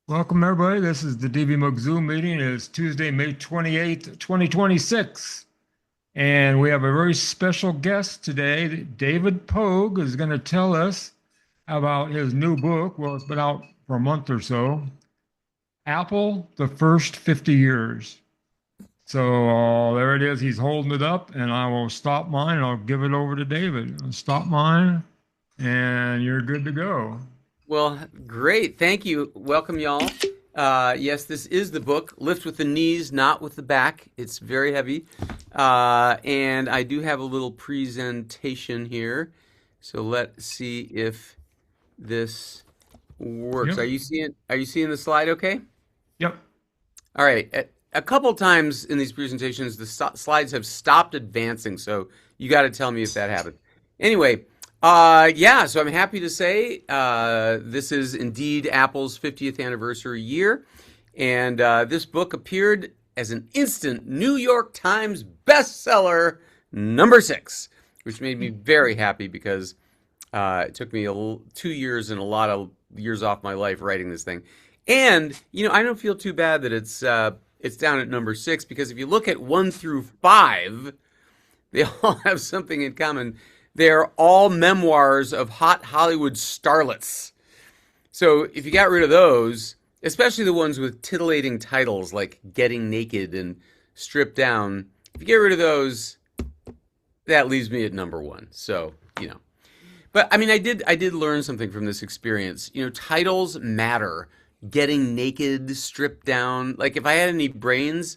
Welcome, everybody. This is the DVMUG Zoom meeting. It's Tuesday, May 28th, 2026. And we have a very special guest today. David Pogue is going to tell us about his new book. Well, it's been out for a month or so. Apple, the First 50 Years. So there it is. He's holding it up, and I will stop mine and I'll give it over to David. I'll stop mine, and you're good to go. Well, great. Thank you. Welcome, y'all. Yes, this is the book, Lift with the Knees, Not with the Back. It's very heavy. And I do have a little presentation here. So let's see if this works. Yep. Are you seeing the slide okay? Yep. All right. A couple times in these presentations, the slides have stopped advancing, so you got to tell me if that happened. Anyway, yeah, so I'm happy to say this is indeed Apple's 50th anniversary year, and this book appeared as an instant New York Times bestseller #6, which made me very happy because it took me 2 years and a lot of years off my life writing this thing. And, I don't feel too bad that it's down at #6 because if you look at 1 through 5, they all have something in common. They're all memoirs of hot Hollywood starlets. So if you got rid of those, especially the ones with titillating titles like Getting Naked and Stripped Down, if you get rid of those, that leaves me at #1. So, But I mean, I did learn something from this experience. Titles matter. Getting Naked, Stripped Down. Like if I had any brains,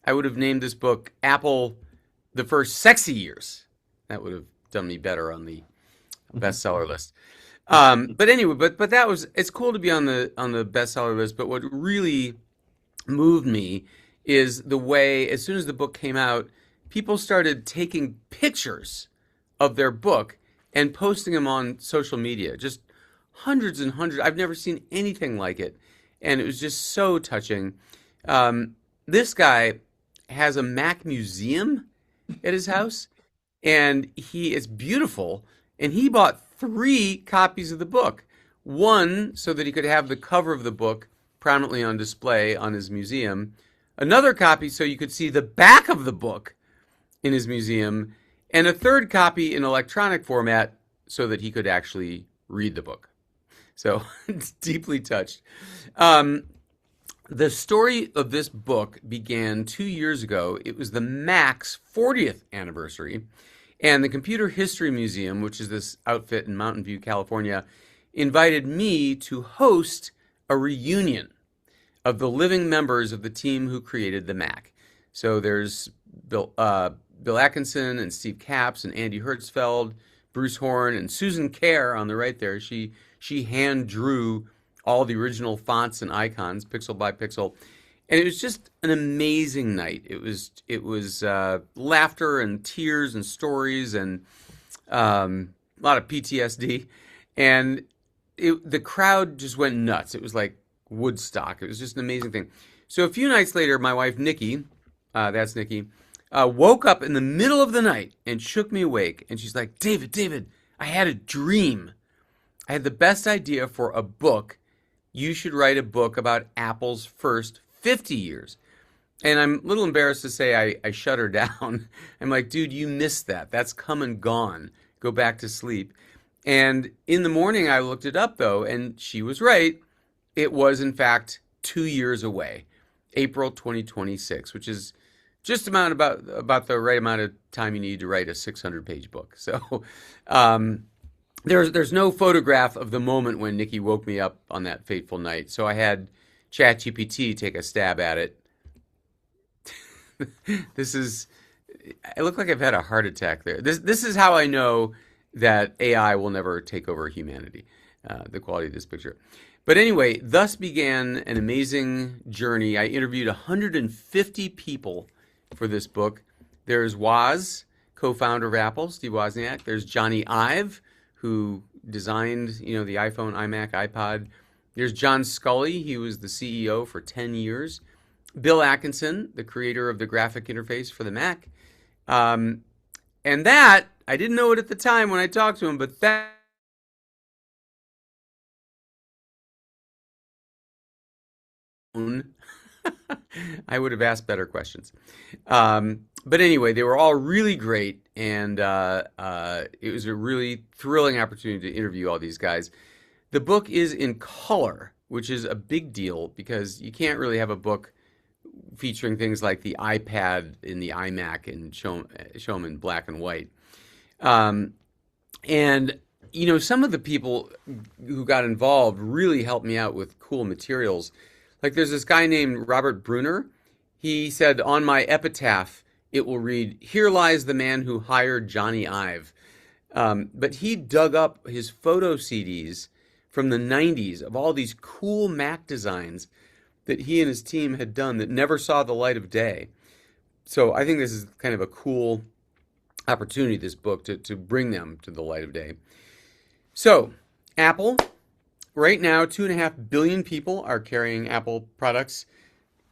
I would have named this book Apple, the First Sexy Years. That would have done me better on the bestseller list. But anyway, but it's cool to be on the bestseller list. But what really moved me is the way, as soon as the book came out, people started taking pictures of their book and posting them on social media. Just hundreds and hundreds. I've never seen anything like it, and it was just so touching. This guy has a Mac museum at his house, and it's beautiful. And he bought 3 copies of the book. One so that he could have the cover of the book prominently on display on his museum. Another copy so you could see the back of the book in his museum, and a third copy in electronic format so that he could actually read the book. So deeply touched. The story of this book began 2 years ago. It was the Mac's 40th anniversary, and the Computer History Museum, which is this outfit in Mountain View, California, invited me to host a reunion of the living members of the team who created the Mac. So there's Bill Atkinson and Steve Capps and Andy Hertzfeld, Bruce Horn, and Susan Kerr on the right there. She hand drew all the original fonts and icons, pixel by pixel, and it was just an amazing night. It was laughter and tears and stories and a lot of PTSD, and the crowd just went nuts. It was like Woodstock. It was just an amazing thing. So a few nights later, my wife Nikki, that's Nikki, woke up in the middle of the night and shook me awake, and she's like, David, I had a dream. I had the best idea for a book. You should write a book about Apple's first 50 years. And I'm a little embarrassed to say I shut her down. I'm like, dude, you missed that. That's come and gone. Go back to sleep. And in the morning, I looked it up, though, and she was right. It was, in fact, 2 years away, April 2026, which is just about the right amount of time you need to write a 600-page book. So there's no photograph of the moment when Nikki woke me up on that fateful night. So I had ChatGPT take a stab at it. I look like I've had a heart attack there. This is how I know that AI will never take over humanity, the quality of this picture. But anyway, thus began an amazing journey. I interviewed 150 people for this book. There's Woz, co-founder of Apple, Steve Wozniak. There's Johnny Ive, who designed, the iPhone, iMac, iPod. There's John Sculley. He was the CEO for 10 years. Bill Atkinson, the creator of the graphic interface for the Mac. And that, I didn't know it at the time when I talked to him, but that I would have asked better questions. But anyway, they were all really great, and it was a really thrilling opportunity to interview all these guys. The book is in color, which is a big deal because you can't really have a book featuring things like the iPad and the iMac and show them in black and white. And, you know, some of the people who got involved really helped me out with cool materials. Like there's this guy named Robert Bruner. He said, on my epitaph, it will read, "Here lies the man who hired Johnny Ive." But he dug up his photo CDs from the 90s of all these cool Mac designs that he and his team had done that never saw the light of day. So I think this is kind of a cool opportunity, this book, to bring them to the light of day. So, Apple, right now, 2.5 billion people are carrying Apple products.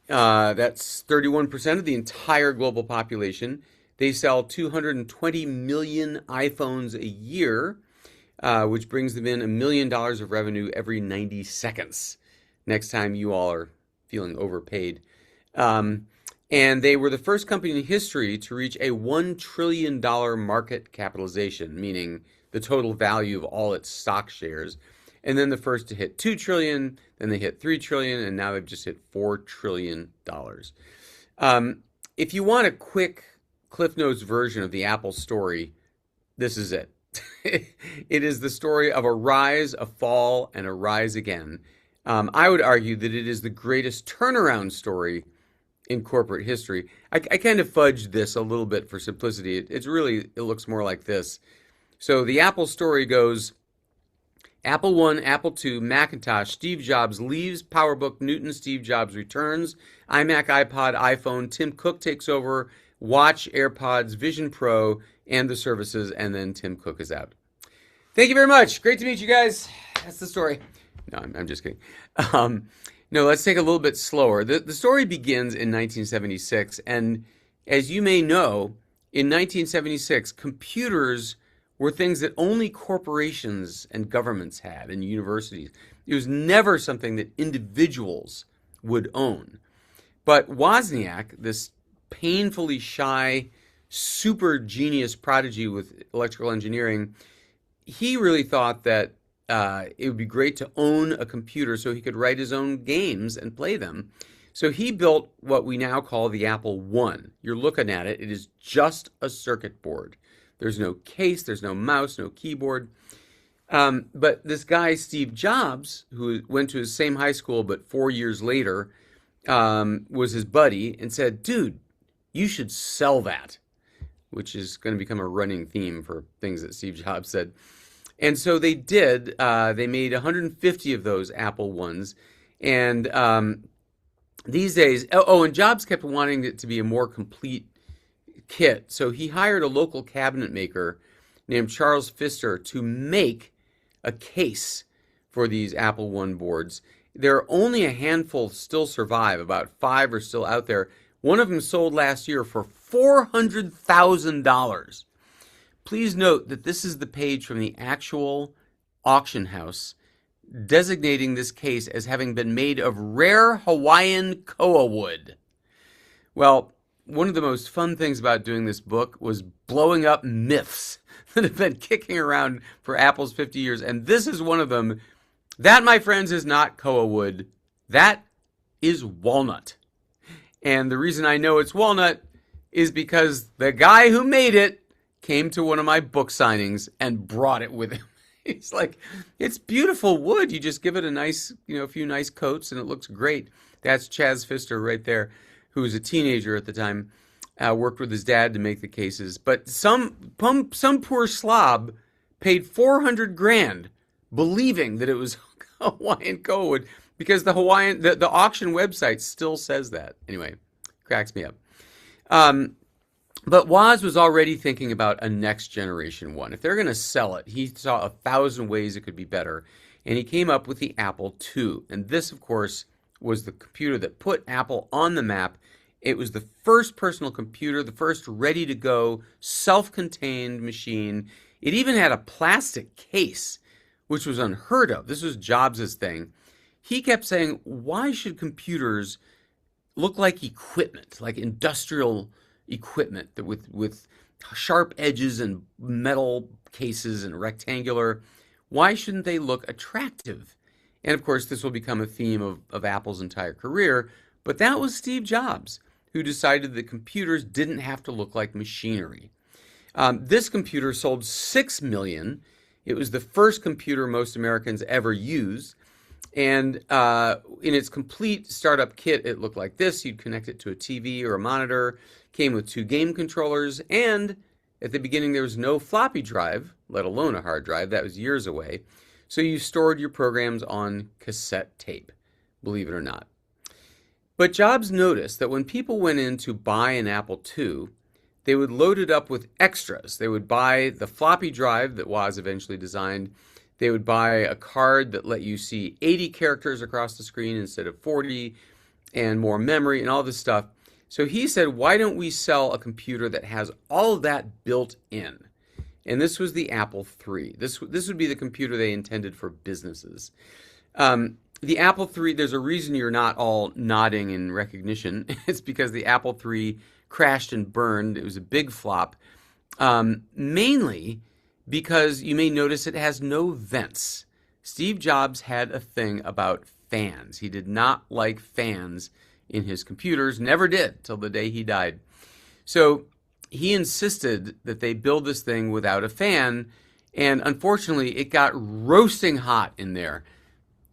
That's 31% of the entire global population. They sell 220 million iPhones a year, which brings them in $1 million of revenue every 90 seconds. Next time you all are feeling overpaid. And they were the first company in history to reach a $1 trillion market capitalization, meaning the total value of all its stock shares. And then the first to hit 2 trillion, then they hit 3 trillion, and now they've just hit $4 trillion. If you want a quick Cliff Notes version of the Apple story, this is it. It is the story of a rise, a fall, and a rise again. I would argue that it is the greatest turnaround story in corporate history. I kind of fudged this a little bit for simplicity. It looks more like this. So the Apple story goes, Apple I, Apple II, Macintosh, Steve Jobs leaves, PowerBook, Newton, Steve Jobs returns, iMac, iPod, iPhone, Tim Cook takes over, Watch, AirPods, Vision Pro, and the services, and then Tim Cook is out. Thank you very much. Great to meet you guys. That's the story. No, I'm just kidding. No, let's take a little bit slower. The story begins in 1976, and as you may know, in 1976, computers were things that only corporations and governments had, and universities. It was never something that individuals would own. But Wozniak, this painfully shy, super genius prodigy with electrical engineering, he really thought that it would be great to own a computer so he could write his own games and play them. So he built what we now call the Apple I. You're looking at it. It is just a circuit board. There's no case, there's no mouse, no keyboard. But this guy, Steve Jobs, who went to his same high school but 4 years later, was his buddy and said, dude, you should sell that, which is going to become a running theme for things that Steve Jobs said. And so they did. They made 150 of those Apple ones. And these days, and Jobs kept wanting it to be a more complete kit. So he hired a local cabinet maker named Charles Pfister to make a case for these Apple I boards. There are only a handful still survive. About 5 are still out there. One of them sold last year for $400,000. Please note that this is the page from the actual auction house designating this case as having been made of rare Hawaiian koa wood. Well, one of the most fun things about doing this book was blowing up myths that have been kicking around for Apple's 50 years, and this is one of them. That, my friends, is not koa wood. That is walnut. And the reason I know it's walnut is because the guy who made it came to one of my book signings and brought it with him. He's like, it's beautiful wood. You just give it a nice, a few nice coats and it looks great. That's Chaz Pfister right there, who was a teenager at the time, worked with his dad to make the cases. But some poor slob paid $400,000 believing that it was Hawaiian koa wood because the auction website still says that. Anyway, cracks me up. But Woz was already thinking about a next generation one. If they're going to sell it, he saw 1,000 ways it could be better. And he came up with the Apple II. And this, of course, was the computer that put Apple on the map. It was the first personal computer, the first ready-to-go, self-contained machine. It even had a plastic case, which was unheard of. This was Jobs' thing. he kept saying, why should computers look like equipment, like industrial equipment that with sharp edges and metal cases and rectangular? Why shouldn't they look attractive? And of course, this will become a theme of Apple's entire career. But that was Steve Jobs, who decided that computers didn't have to look like machinery. This computer sold 6 million. It was the first computer most Americans ever used. And in its complete startup kit, it looked like this. You'd connect it to a TV or a monitor, came with 2 game controllers, and at the beginning there was no floppy drive, let alone a hard drive. That was years away. So you stored your programs on cassette tape, believe it or not. But Jobs noticed that when people went in to buy an Apple II, they would load it up with extras. They would buy the floppy drive that Woz eventually designed. They would buy a card that let you see 80 characters across the screen instead of 40, and more memory and all this stuff. So he said, why don't we sell a computer that has all of that built in? And this was the Apple III. This would be the computer they intended for businesses. The Apple III, there's a reason you're not all nodding in recognition. It's because the Apple III crashed and burned. It was a big flop, mainly because you may notice it has no vents. Steve Jobs had a thing about fans. He did not like fans in his computers, never did till the day he died. So he insisted that they build this thing without a fan, and unfortunately it got roasting hot in there.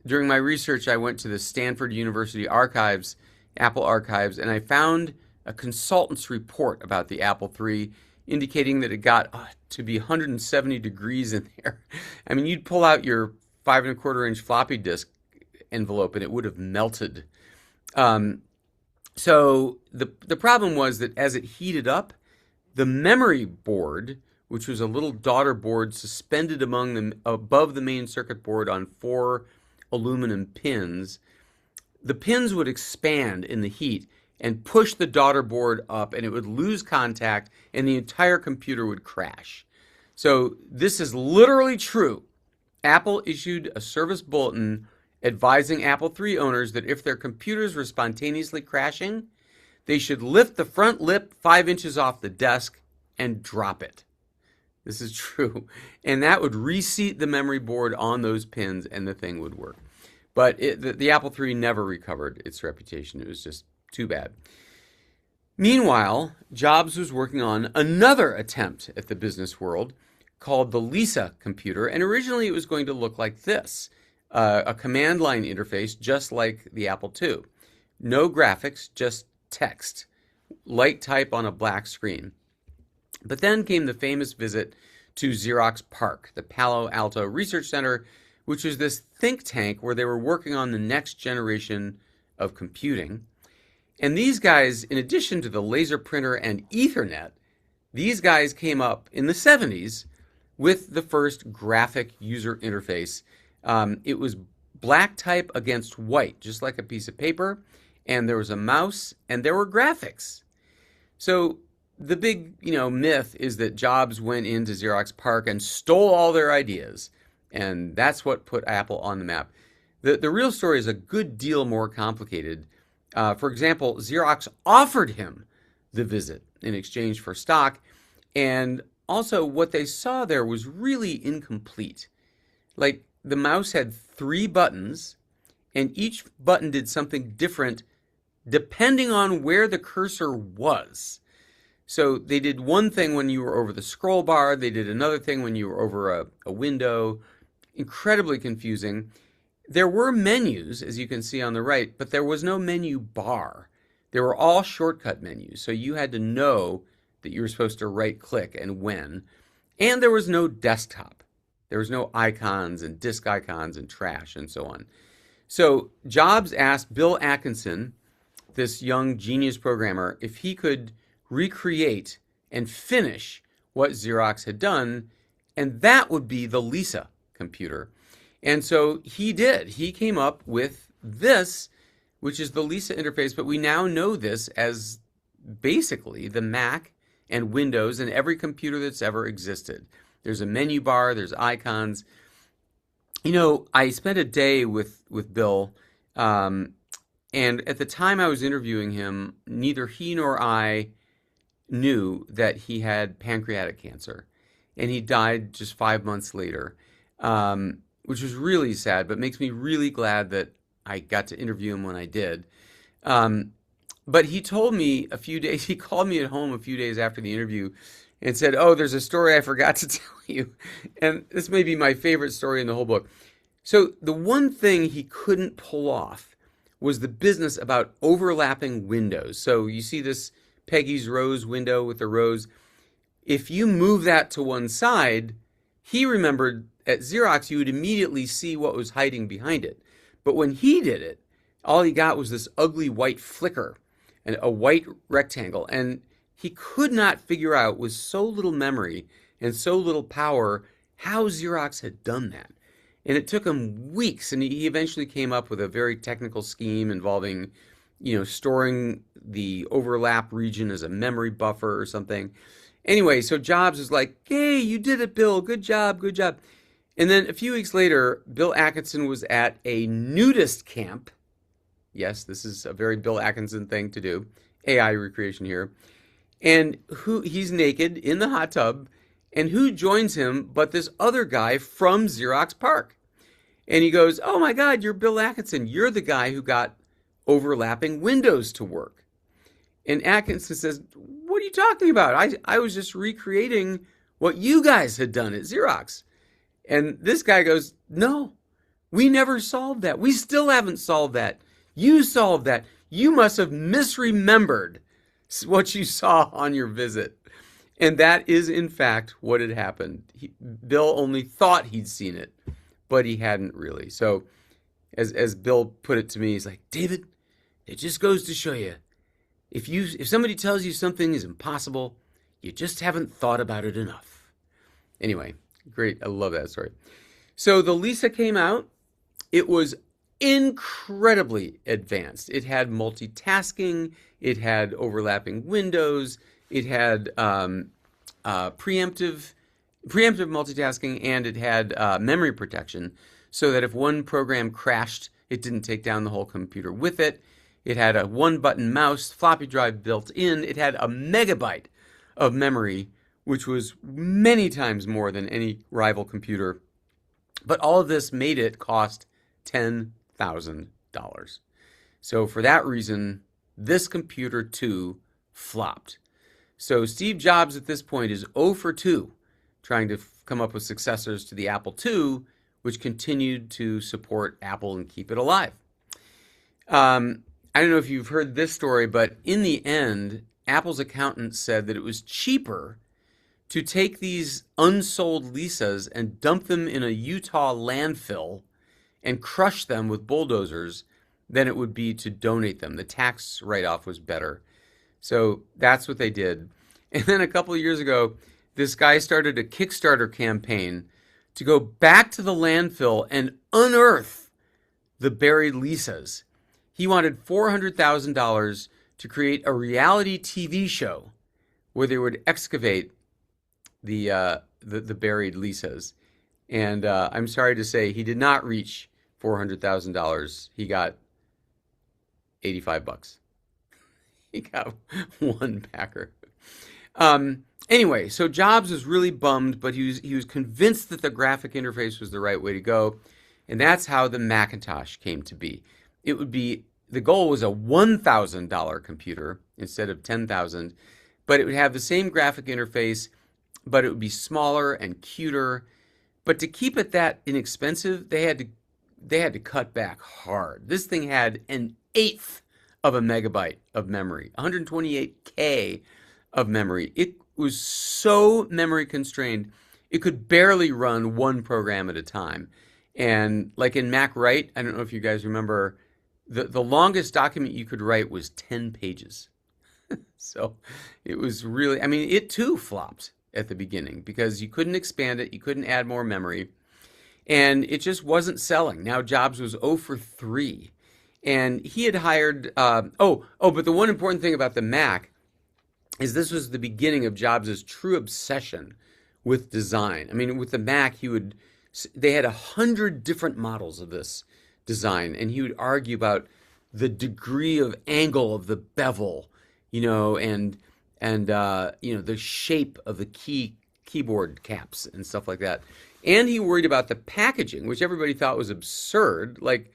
During my research, I went to the Stanford University archives, Apple archives, and I found a consultant's report about the Apple III indicating that it got to be 170 degrees in there. I mean, you'd pull out your 5 1/4 inch floppy disk envelope and it would have melted. So the problem was that as it heated up, the memory board, which was a little daughter board suspended above the main circuit board on 4 aluminum pins, the pins would expand in the heat and push the daughter board up, and it would lose contact, and the entire computer would crash. So this is literally true. Apple issued a service bulletin advising Apple III owners that if their computers were spontaneously crashing, they should lift the front lip 5 inches off the desk and drop it. This is true. And that would reseat the memory board on those pins, and the thing would work. But the Apple III never recovered its reputation. It was just too bad. Meanwhile, Jobs was working on another attempt at the business world called the Lisa computer, and originally it was going to look like this, a command line interface just like the Apple II. No graphics, just text, light type on a black screen. But then came the famous visit to Xerox PARC, the Palo Alto Research Center, which was this think tank where they were working on the next generation of computing. And these guys, in addition to the laser printer and Ethernet, these guys came up in the 70s with the first graphic user interface. It was black type against white, just like a piece of paper, and there was a mouse, and there were graphics. So the big, myth is that Jobs went into Xerox PARC and stole all their ideas, and that's what put Apple on the map. The real story is a good deal more complicated. For example, Xerox offered him the visit in exchange for stock, and also what they saw there was really incomplete. Like, the mouse had 3 buttons, and each button did something different depending on where the cursor was. So they did one thing when you were over the scroll bar, they did another thing when you were over a window. Incredibly confusing. There were menus, as you can see on the right, but there was no menu bar. They were all shortcut menus, so you had to know that you were supposed to right-click and when. And there was no desktop. There was no icons and disk icons and trash and so on. So Jobs asked Bill Atkinson, this young genius programmer, if he could recreate and finish what Xerox had done, and that would be the Lisa computer. And so he did. He came up with this, which is the Lisa interface, but we now know this as basically the Mac and Windows and every computer that's ever existed. There's a menu bar, there's icons. I spent a day with Bill, um, and at the time I was interviewing him, neither he nor I knew that he had pancreatic cancer, and he died just 5 months later, which was really sad, but makes me really glad that I got to interview him when I did. Um, but he told me a few days, he called me at home a few days after the interview and said, "Oh, there's a story I forgot to tell you." And this may be my favorite story in the whole book. So, the one thing he couldn't pull off was the business about overlapping windows. So, you see this Peggy's Rose window with the rose. If you move that to one side, he remembered at Xerox you would immediately see what was hiding behind it. But when he did it, all he got was this ugly white flicker and a white rectangle. And he could not figure out, with so little memory and so little power, how Xerox had done that. And it took him weeks, and he eventually came up with a very technical scheme involving, storing the overlap region as a memory buffer or something. Anyway, so Jobs was like, "Hey, you did it, Bill. Good job, good job." And then a few weeks later, Bill Atkinson was at a nudist camp. Yes, this is a very Bill Atkinson thing to do. AI recreation here. And he's naked in the hot tub, and who joins him but this other guy from Xerox PARC? And he goes, "Oh my God, you're Bill Atkinson. You're the guy who got overlapping windows to work." And Atkinson says, "What are you talking about? I was just recreating what you guys had done at Xerox." And this guy goes, "No, we never solved that. We still haven't solved that. You solved that. You must have misremembered what you saw on your visit." And that is, in fact, what had happened. Bill only thought he'd seen it, but he hadn't really. So, as Bill put it to me, he's like, "David, it just goes to show you, if somebody tells you something is impossible, you just haven't thought about it enough." Anyway, great. I love that story. So the Lisa came out. It was incredibly advanced. It had multitasking. It had overlapping windows. It had preemptive multitasking, and it had memory protection, so that if one program crashed, it didn't take down the whole computer with it. It had a one-button mouse, floppy drive built in. It had a megabyte of memory, which was many times more than any rival computer. But all of this made it cost $10,000. So for that reason, this computer too flopped. So Steve Jobs at this point is 0 for 2, trying to come up with successors to the Apple II, which continued to support Apple and keep it alive. I don't know if you've heard this story, but in the end, Apple's accountant said that it was cheaper to take these unsold Lisas and dump them in a Utah landfill and crush them with bulldozers than it would be to donate them. The tax write-off was better. So that's what they did. And then a couple of years ago, this guy started a Kickstarter campaign to go back to the landfill and unearth the buried Lisas. He wanted $400,000 to create a reality TV show where they would excavate the buried Lisas. And I'm sorry to say, he did not reach $400,000. He got $85. He got one packer. Anyway, so Jobs was really bummed, but he was convinced that the graphic interface was the right way to go, and that's how the Macintosh came to be. The goal was a $1,000 computer instead of $10,000, but it would have the same graphic interface, but it would be smaller and cuter. But to keep it that inexpensive, they had to cut back hard. This thing had an eighth of a megabyte of memory, 128K of memory. It was so memory constrained, it could barely run one program at a time. And like in Mac Write, I don't know if you guys remember, the longest document you could write was 10 pages. So it was really, it too flopped at the beginning because you couldn't expand it, you couldn't add more memory, and it just wasn't selling. Now Jobs was 0 for 3. And he had hired, but the one important thing about the Mac is this was the beginning of Jobs' true obsession with design. With the Mac, he would They had 100 different models of this design, and he would argue about the degree of angle of the bevel, and the shape of the keyboard caps and stuff like that. And he worried about the packaging, which everybody thought was absurd. Like,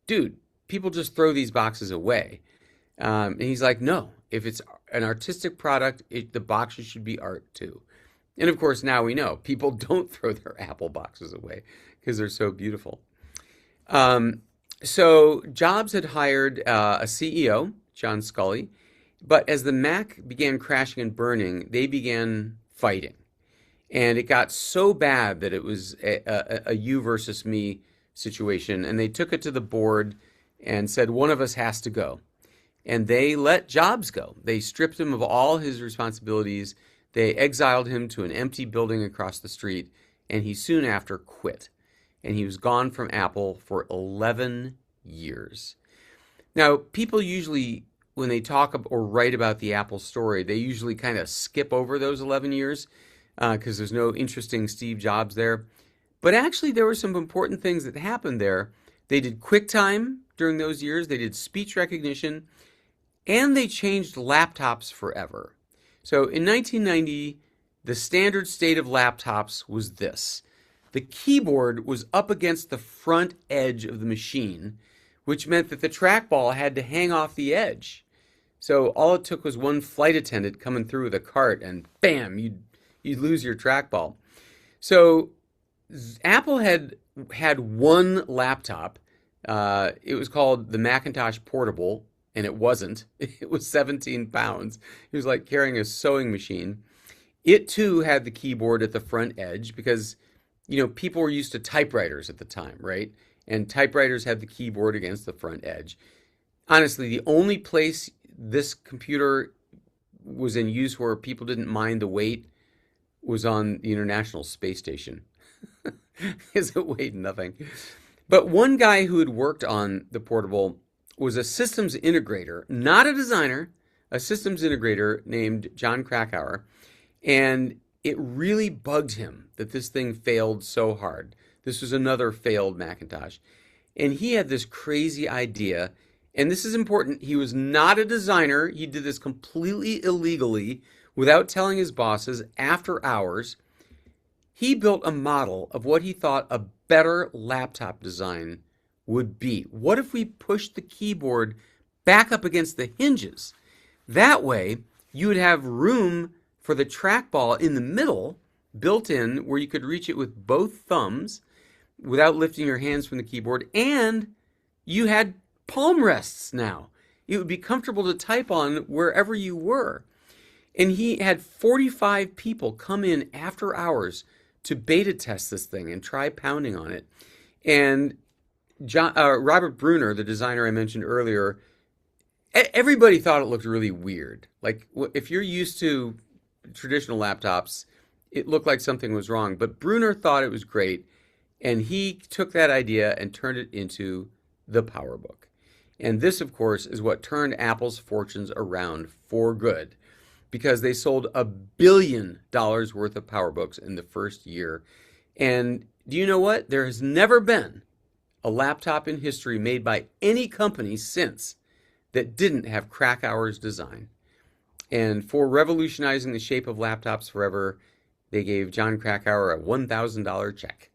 dude, people just throw these boxes away. And he's like, no, if it's an artistic product, the boxes should be art too. And of course, now we know people don't throw their Apple boxes away because they're so beautiful. So Jobs had hired a CEO, John Sculley, but as the Mac began crashing and burning, they began fighting. And it got so bad that it was a you versus me situation. And they took it to the board and said, one of us has to go. And they let Jobs go. They stripped him of all his responsibilities. They exiled him to an empty building across the street. And he soon after quit. And he was gone from Apple for 11 years. Now, people usually, when they talk or write about the Apple story, they usually kind of skip over those 11 years because there's no interesting Steve Jobs there. But actually, there were some important things that happened there. They did QuickTime during those years. They did speech recognition. And they changed laptops forever. So in 1990, the standard state of laptops was this. The keyboard was up against the front edge of the machine, which meant that the trackball had to hang off the edge. So all it took was one flight attendant coming through with a cart and bam, you'd lose your trackball. So Apple had one laptop. It was called the Macintosh Portable, and it wasn't. It was 17 pounds. It was like carrying a sewing machine. It too had the keyboard at the front edge because people were used to typewriters at the time, right? And typewriters had the keyboard against the front edge. Honestly, the only place this computer was in use where people didn't mind the weight was on the International Space Station. Because it weighed nothing. But one guy who had worked on the Portable was a systems integrator, not a designer, a systems integrator named John Krakauer. And it really bugged him that this thing failed so hard. This was another failed Macintosh. And he had this crazy idea, and this is important. He was not a designer. He did this completely illegally without telling his bosses after hours. He built a model of what he thought a better laptop design would be. What if we pushed the keyboard back up against the hinges? That way, you would have room for the trackball in the middle, built in, where you could reach it with both thumbs without lifting your hands from the keyboard, and you had palm rests now. It would be comfortable to type on wherever you were. And he had 45 people come in after hours to beta test this thing and try pounding on it. And Robert Brunner, the designer I mentioned earlier, everybody thought it looked really weird. Like, if you're used to traditional laptops, it looked like something was wrong. But Brunner thought it was great, and he took that idea and turned it into the PowerBook. And this, of course, is what turned Apple's fortunes around for good, because they sold $1 billion worth of PowerBooks in the first year. And do you know what? There has never been a laptop in history made by any company since that didn't have Krakauer's design. And for revolutionizing the shape of laptops forever, they gave John Krakauer a $1,000 check.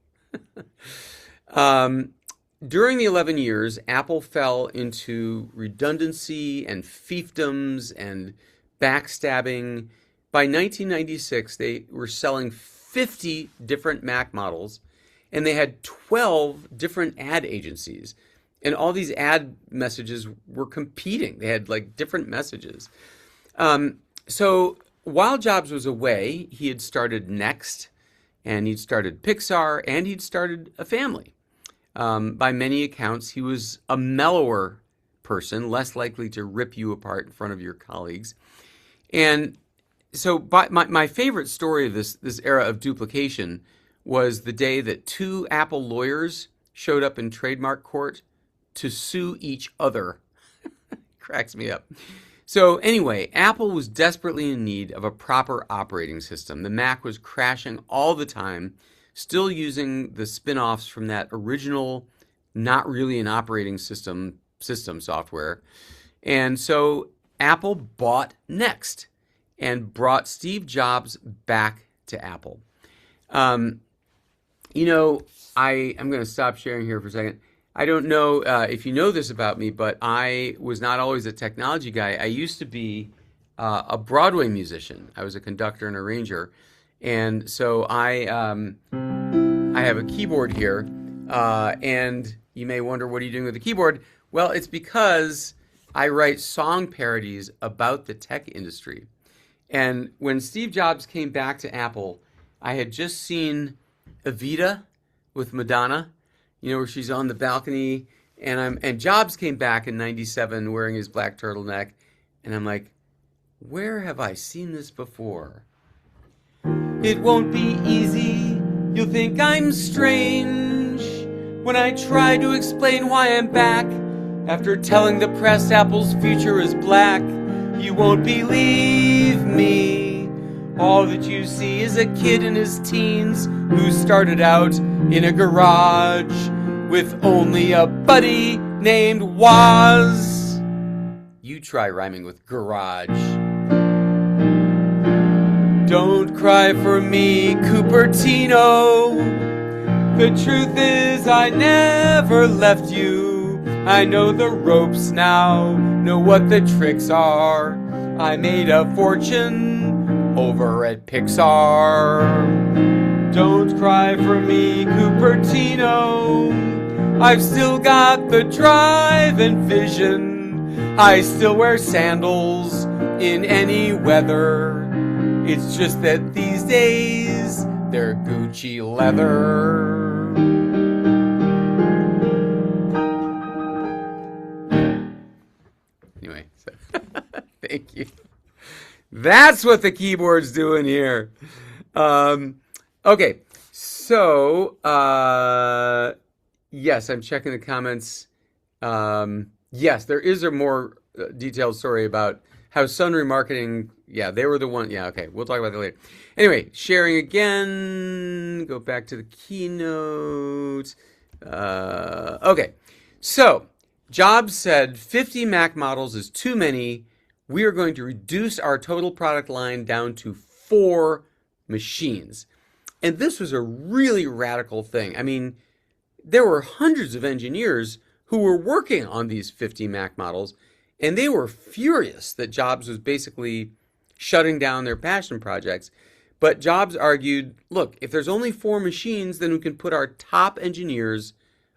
During the 11 years, Apple fell into redundancy and fiefdoms and backstabbing. By 1996, they were selling 50 different Mac models, and they had 12 different ad agencies. And all these ad messages were competing. They had like different messages. So while Jobs was away, he had started Next, and he'd started Pixar, and he'd started a family. By many accounts, he was a mellower person, less likely to rip you apart in front of your colleagues. And so my favorite story of this era of duplication was the day that two Apple lawyers showed up in trademark court to sue each other. Cracks me up. So anyway, Apple was desperately in need of a proper operating system. The Mac was crashing all the time. still using the spin-offs from that original, not really an operating system software. And so Apple bought Next and brought Steve Jobs back to Apple. I'm going to stop sharing here for a second. I don't know if you know this about me, but I was not always a technology guy. I used to be a Broadway musician. I was a conductor and arranger. And so I have a keyboard here, and you may wonder, what are you doing with the keyboard? Well, it's because I write song parodies about the tech industry. And when Steve Jobs came back to Apple, I had just seen Evita with Madonna, where she's on the balcony, and Jobs came back in '97 wearing his black turtleneck, and I'm like, where have I seen this before? It won't be easy, you'll think I'm strange when I try to explain why I'm back. After telling the press Apple's future is black, you won't believe me. All that you see is a kid in his teens who started out in a garage with only a buddy named Woz. You try rhyming with garage. Don't cry for me, Cupertino. The truth is I never left you. I know the ropes now, know what the tricks are. I made a fortune over at Pixar. Don't cry for me, Cupertino. I've still got the drive and vision. I still wear sandals in any weather. It's just that these days, they're Gucci leather. Anyway, so thank you. That's what the keyboard's doing here. Okay, so, yes, I'm checking the comments. Yes, there is a more detailed story about how Sun Remarketing, they were the one. Yeah, okay, we'll talk about that later. Anyway, sharing again. Go back to the keynote. Okay, so Jobs said 50 Mac models is too many. We are going to reduce our total product line down to 4 machines. And this was a really radical thing. I mean, there were hundreds of engineers who were working on these 50 Mac models, and they were furious that Jobs was basically shutting down their passion projects. But Jobs argued, look, if there's only 4 machines, then we can put our top engineers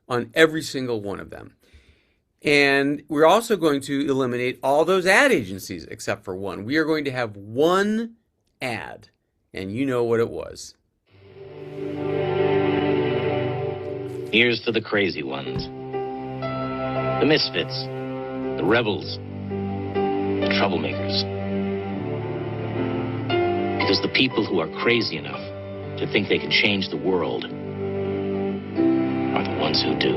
on every single one of them. And we're also going to eliminate all those ad agencies except for one. We are going to have one ad, and you know what it was. Here's to the crazy ones, the misfits, the rebels, the troublemakers. Because the people who are crazy enough to think they can change the world are the ones who do.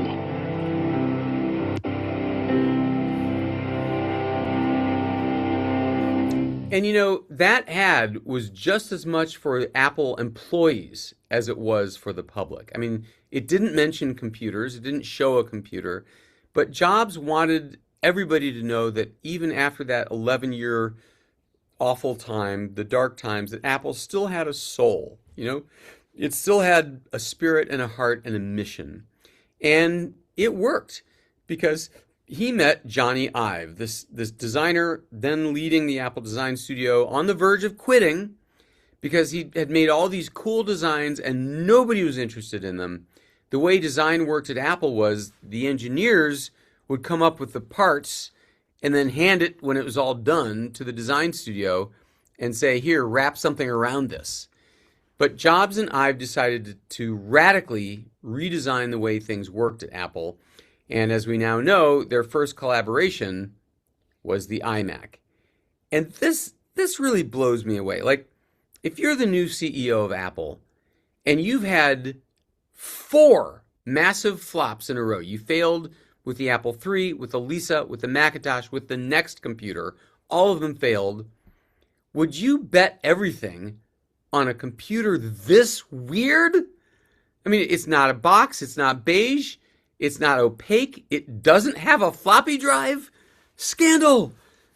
And that ad was just as much for Apple employees as it was for the public. I mean, it didn't mention computers, it didn't show a computer, but Jobs wanted everybody to know that even after that 11-year awful time, the dark times, that Apple still had a soul, It still had a spirit and a heart and a mission. And it worked because he met Johnny Ive, this designer then leading the Apple Design Studio, on the verge of quitting because he had made all these cool designs and nobody was interested in them. The way design worked at Apple was the engineers would come up with the parts and then hand it, when it was all done, to the design studio and say, here, wrap something around this. But Jobs and Ive decided to radically redesign the way things worked at Apple. And as we now know, their first collaboration was the iMac. And this really blows me away. Like, if you're the new CEO of Apple and you've had 4 massive flops in a row, you failed with the Apple III, with the Lisa, with the Macintosh, with the Next computer, all of them failed, would you bet everything on a computer this weird? I mean, it's not a box. It's not beige. It's not opaque. It doesn't have a floppy drive. Scandal.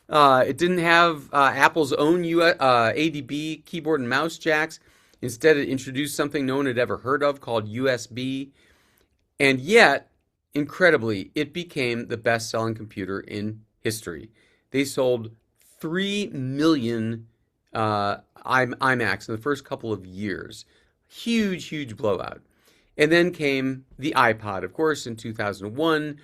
It didn't have Apple's own ADB keyboard and mouse jacks. Instead, it introduced something no one had ever heard of called USB. And yet, incredibly, it became the best-selling computer in history. They sold 3 million iMacs in the first couple of years. Huge, huge blowout. And then came the iPod, of course, in 2001.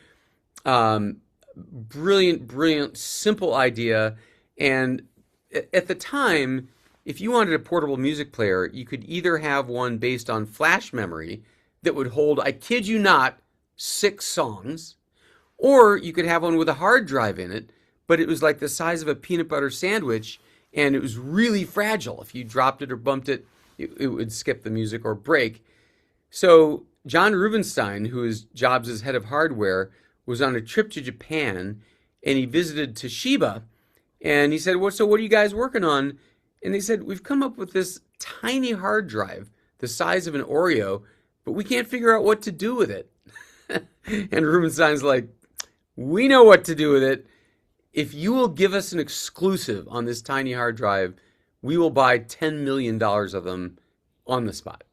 Brilliant, simple idea. And at the time, if you wanted a portable music player, you could either have one based on flash memory that would hold, I kid you not, 6 songs, or you could have one with a hard drive in it, but it was like the size of a peanut butter sandwich, and it was really fragile. If you dropped it or bumped it, it would skip the music or break. So John Rubinstein, who is Jobs' head of hardware, was on a trip to Japan, and he visited Toshiba, and he said, so what are you guys working on? And they said, we've come up with this tiny hard drive, the size of an Oreo, but we can't figure out what to do with it. And Rubinstein's like, we know what to do with it. If you will give us an exclusive on this tiny hard drive, we will buy $10 million of them on the spot.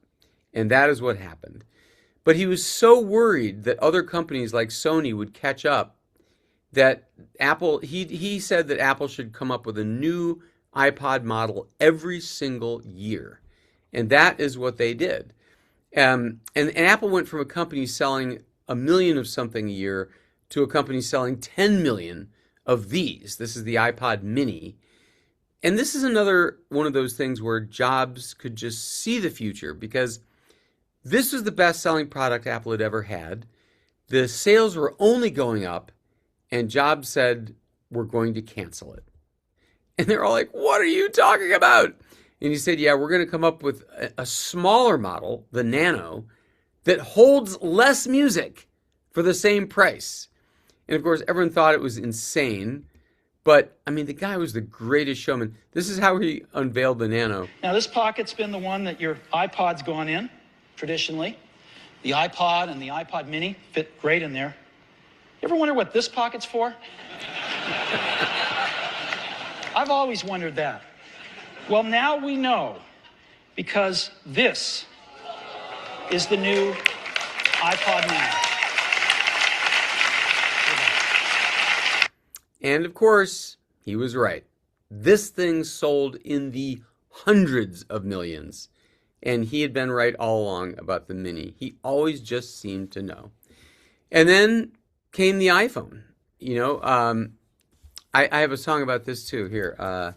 And that is what happened. But he was so worried that other companies like Sony would catch up that Apple, he said that Apple should come up with a new iPod model every single year. And that is what they did. And Apple went from a company selling 1 million of something a year to a company selling 10 million of these. This is the iPod mini. And this is another one of those things where Jobs could just see the future, because this was the best-selling product Apple had ever had. The sales were only going up, and Jobs said, we're going to cancel it. And they're all like, what are you talking about? And he said, yeah, we're going to come up with a smaller model, the Nano, that holds less music for the same price. And of course, everyone thought it was insane. But, I mean, the guy was the greatest showman. This is how he unveiled the Nano. Now, this pocket's been the one that your iPod's gone in, traditionally. The iPod and the iPod mini fit great in there. You ever wonder what this pocket's for? I've always wondered that. Well, now we know, because this is the new iPod Nano. And of course, he was right. This thing sold in the hundreds of millions. And he had been right all along about the Mini. He always just seemed to know. And then came the iPhone. You know, I have a song about this too. Here,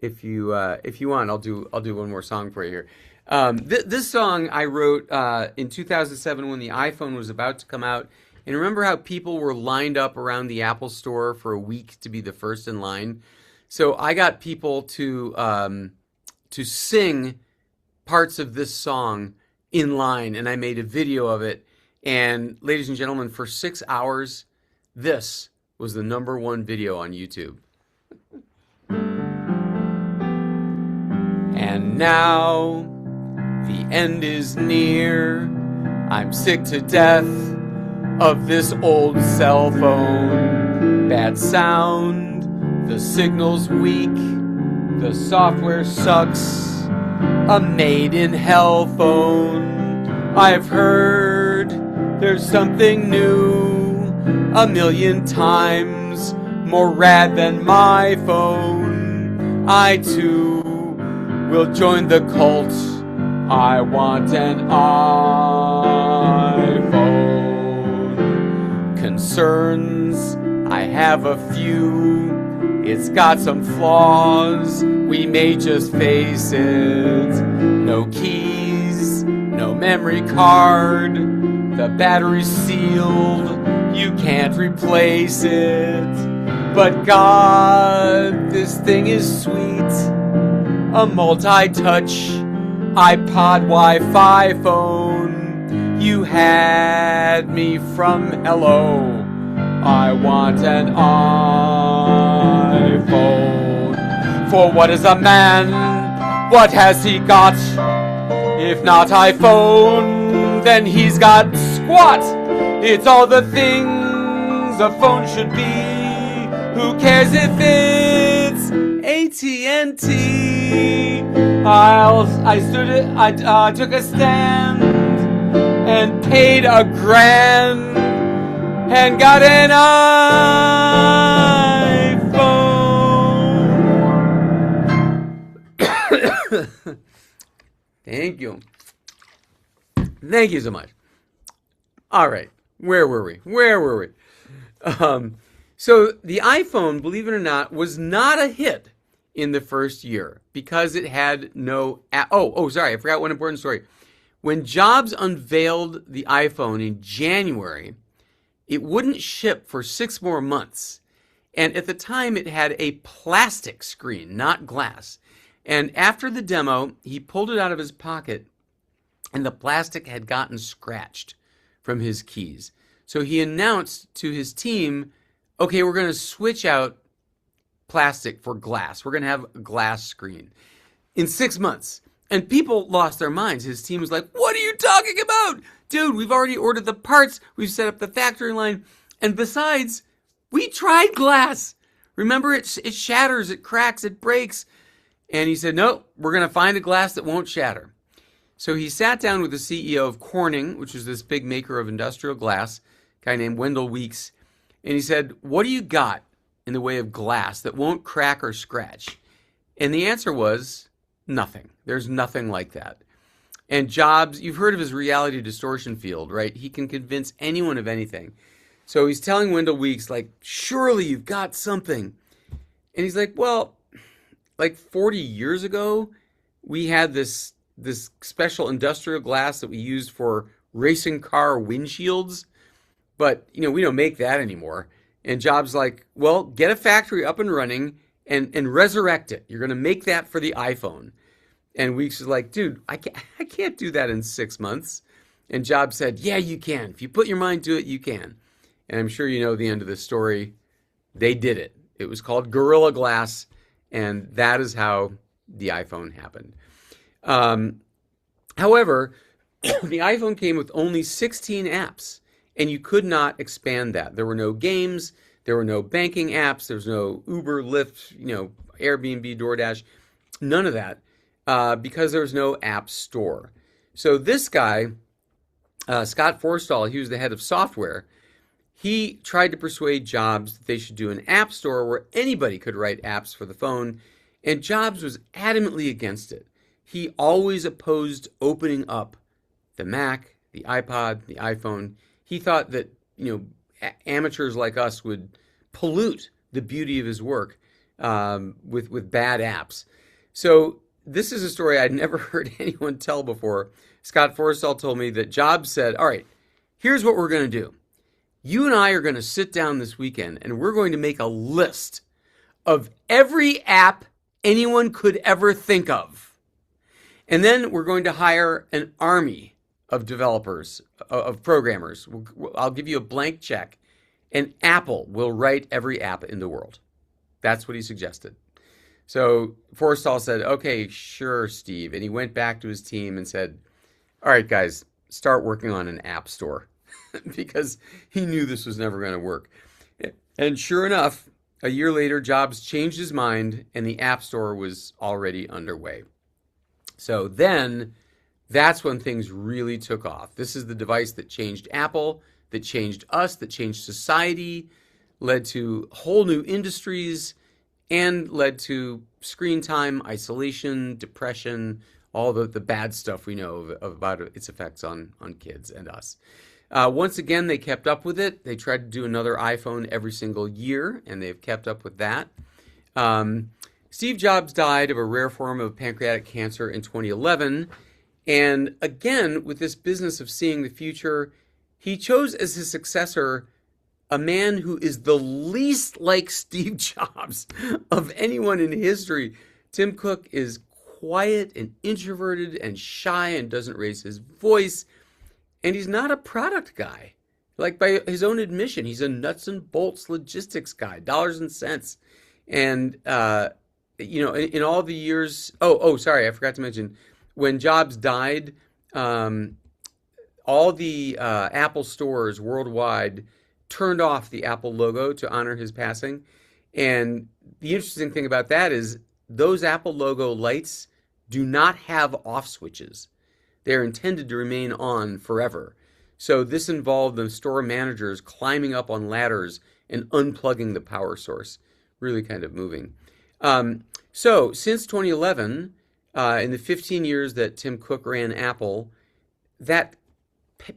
if you want, I'll do one more song for you here. This song I wrote in 2007 when the iPhone was about to come out. And remember how people were lined up around the Apple store for a week to be the first in line? So I got people to sing parts of this song in line, and I made a video of it. And ladies and gentlemen, for 6 hours, this was the #1 video on YouTube. And now the end is near. I'm sick to death of this old cell phone. Bad sound, the signal's weak, the software sucks. A made-in-hell phone. I've heard there's something new, 1,000,000 times more rad than my phone. I too will join the cult. I want an iPhone. Concerns, I have a few. It's got some flaws, we may just face it. No keys, no memory card, the battery's sealed, you can't replace it. But God, this thing is sweet, a multi-touch iPod Wi-Fi phone. You had me from hello. I want an iPhone. For what is a man? What has he got? If not iPhone, then he's got squat. It's all the things a phone should be. Who cares if it's AT&T? I took a stand and paid $1,000 and got an iPhone. Thank you. Thank you so much. All right. Where were we? So the iPhone, believe it or not, was not a hit in the first year because it had no app. Sorry. I forgot one important story. When Jobs unveiled the iPhone in January, it wouldn't ship for 6 more months. And at the time, it had a plastic screen, not glass. And after the demo, he pulled it out of his pocket, and the plastic had gotten scratched from his keys. So he announced to his team, okay, we're going to switch out plastic for glass. We're going to have a glass screen in 6 months. And people lost their minds. His team was like, what are you talking about? Dude, we've already ordered the parts. We've set up the factory line. And besides, we tried glass. Remember, it shatters, it cracks, it breaks. And he said, no, we're going to find a glass that won't shatter. So he sat down with the CEO of Corning, which is this big maker of industrial glass, a guy named Wendell Weeks. And he said, what do you got in the way of glass that won't crack or scratch? And the answer was nothing. There's nothing like that. And Jobs, you've heard of his reality distortion field, right? He can convince anyone of anything. So he's telling Wendell Weeks, like, surely you've got something. And he's like, well, like 40 years ago, we had this special industrial glass that we used for racing car windshields. But, we don't make that anymore. And Jobs like, well, get a factory up and running and resurrect it. You're going to make that for the iPhone. And Weeks is like, dude, I can't do that in 6 months. And Jobs said, yeah, you can. If you put your mind to it, you can. And I'm sure you know the end of the story. They did it. It was called Gorilla Glass. And that is how the iPhone happened. However, the iPhone came with only 16 apps. And you could not expand that. There were no games. There were no banking apps. There was no Uber, Lyft, Airbnb, DoorDash. None of that. Because there was no app store. So this guy, Scott Forstall, he was the head of software. He tried to persuade Jobs that they should do an app store where anybody could write apps for the phone. And Jobs was adamantly against it. He always opposed opening up the Mac, the iPod, the iPhone. He thought that, amateurs like us would pollute the beauty of his work with bad apps. So this is a story I'd never heard anyone tell before. Scott Forstall told me that Jobs said, all right, here's what we're going to do. You and I are going to sit down this weekend and we're going to make a list of every app anyone could ever think of. And then we're going to hire an army of developers, of programmers. I'll give you a blank check, and Apple will write every app in the world. That's what he suggested. So Forstall said, okay, sure, Steve. And he went back to his team and said, all right, guys, start working on an app store because he knew this was never going to work. And sure enough, a year later, Jobs changed his mind and the app store was already underway. So then that's when things really took off. This is the device that changed Apple, that changed us, that changed society, led to whole new industries, and led to screen time, isolation, depression, all the bad stuff we know about its effects on kids and us. Once again, they kept up with it. They tried to do another iPhone every single year, and they've kept up with that. Steve Jobs died of a rare form of pancreatic cancer in 2011. And again, with this business of seeing the future, he chose as his successor a man who is the least like Steve Jobs of anyone in history. Tim Cook is quiet and introverted and shy and doesn't raise his voice. And he's not a product guy. Like by his own admission, he's a nuts and bolts logistics guy, dollars and cents. And, in all the years, sorry, I forgot to mention, when Jobs died, all the Apple stores worldwide turned off the Apple logo to honor his passing. And the interesting thing about that is those Apple logo lights do not have off switches. They're intended to remain on forever. So this involved the store managers climbing up on ladders and unplugging the power source. Really kind of moving. So since 2011, in the 15 years that Tim Cook ran Apple, that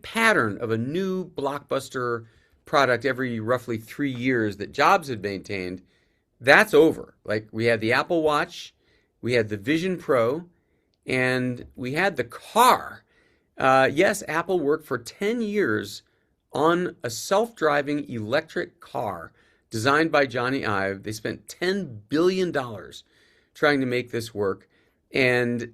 pattern of a new blockbuster product every roughly 3 years that Jobs had maintained, that's over. Like, we had the Apple Watch, we had the Vision Pro, and we had the car. Yes, Apple worked for 10 years on a self-driving electric car designed by Johnny Ive. They spent $10 billion trying to make this work. And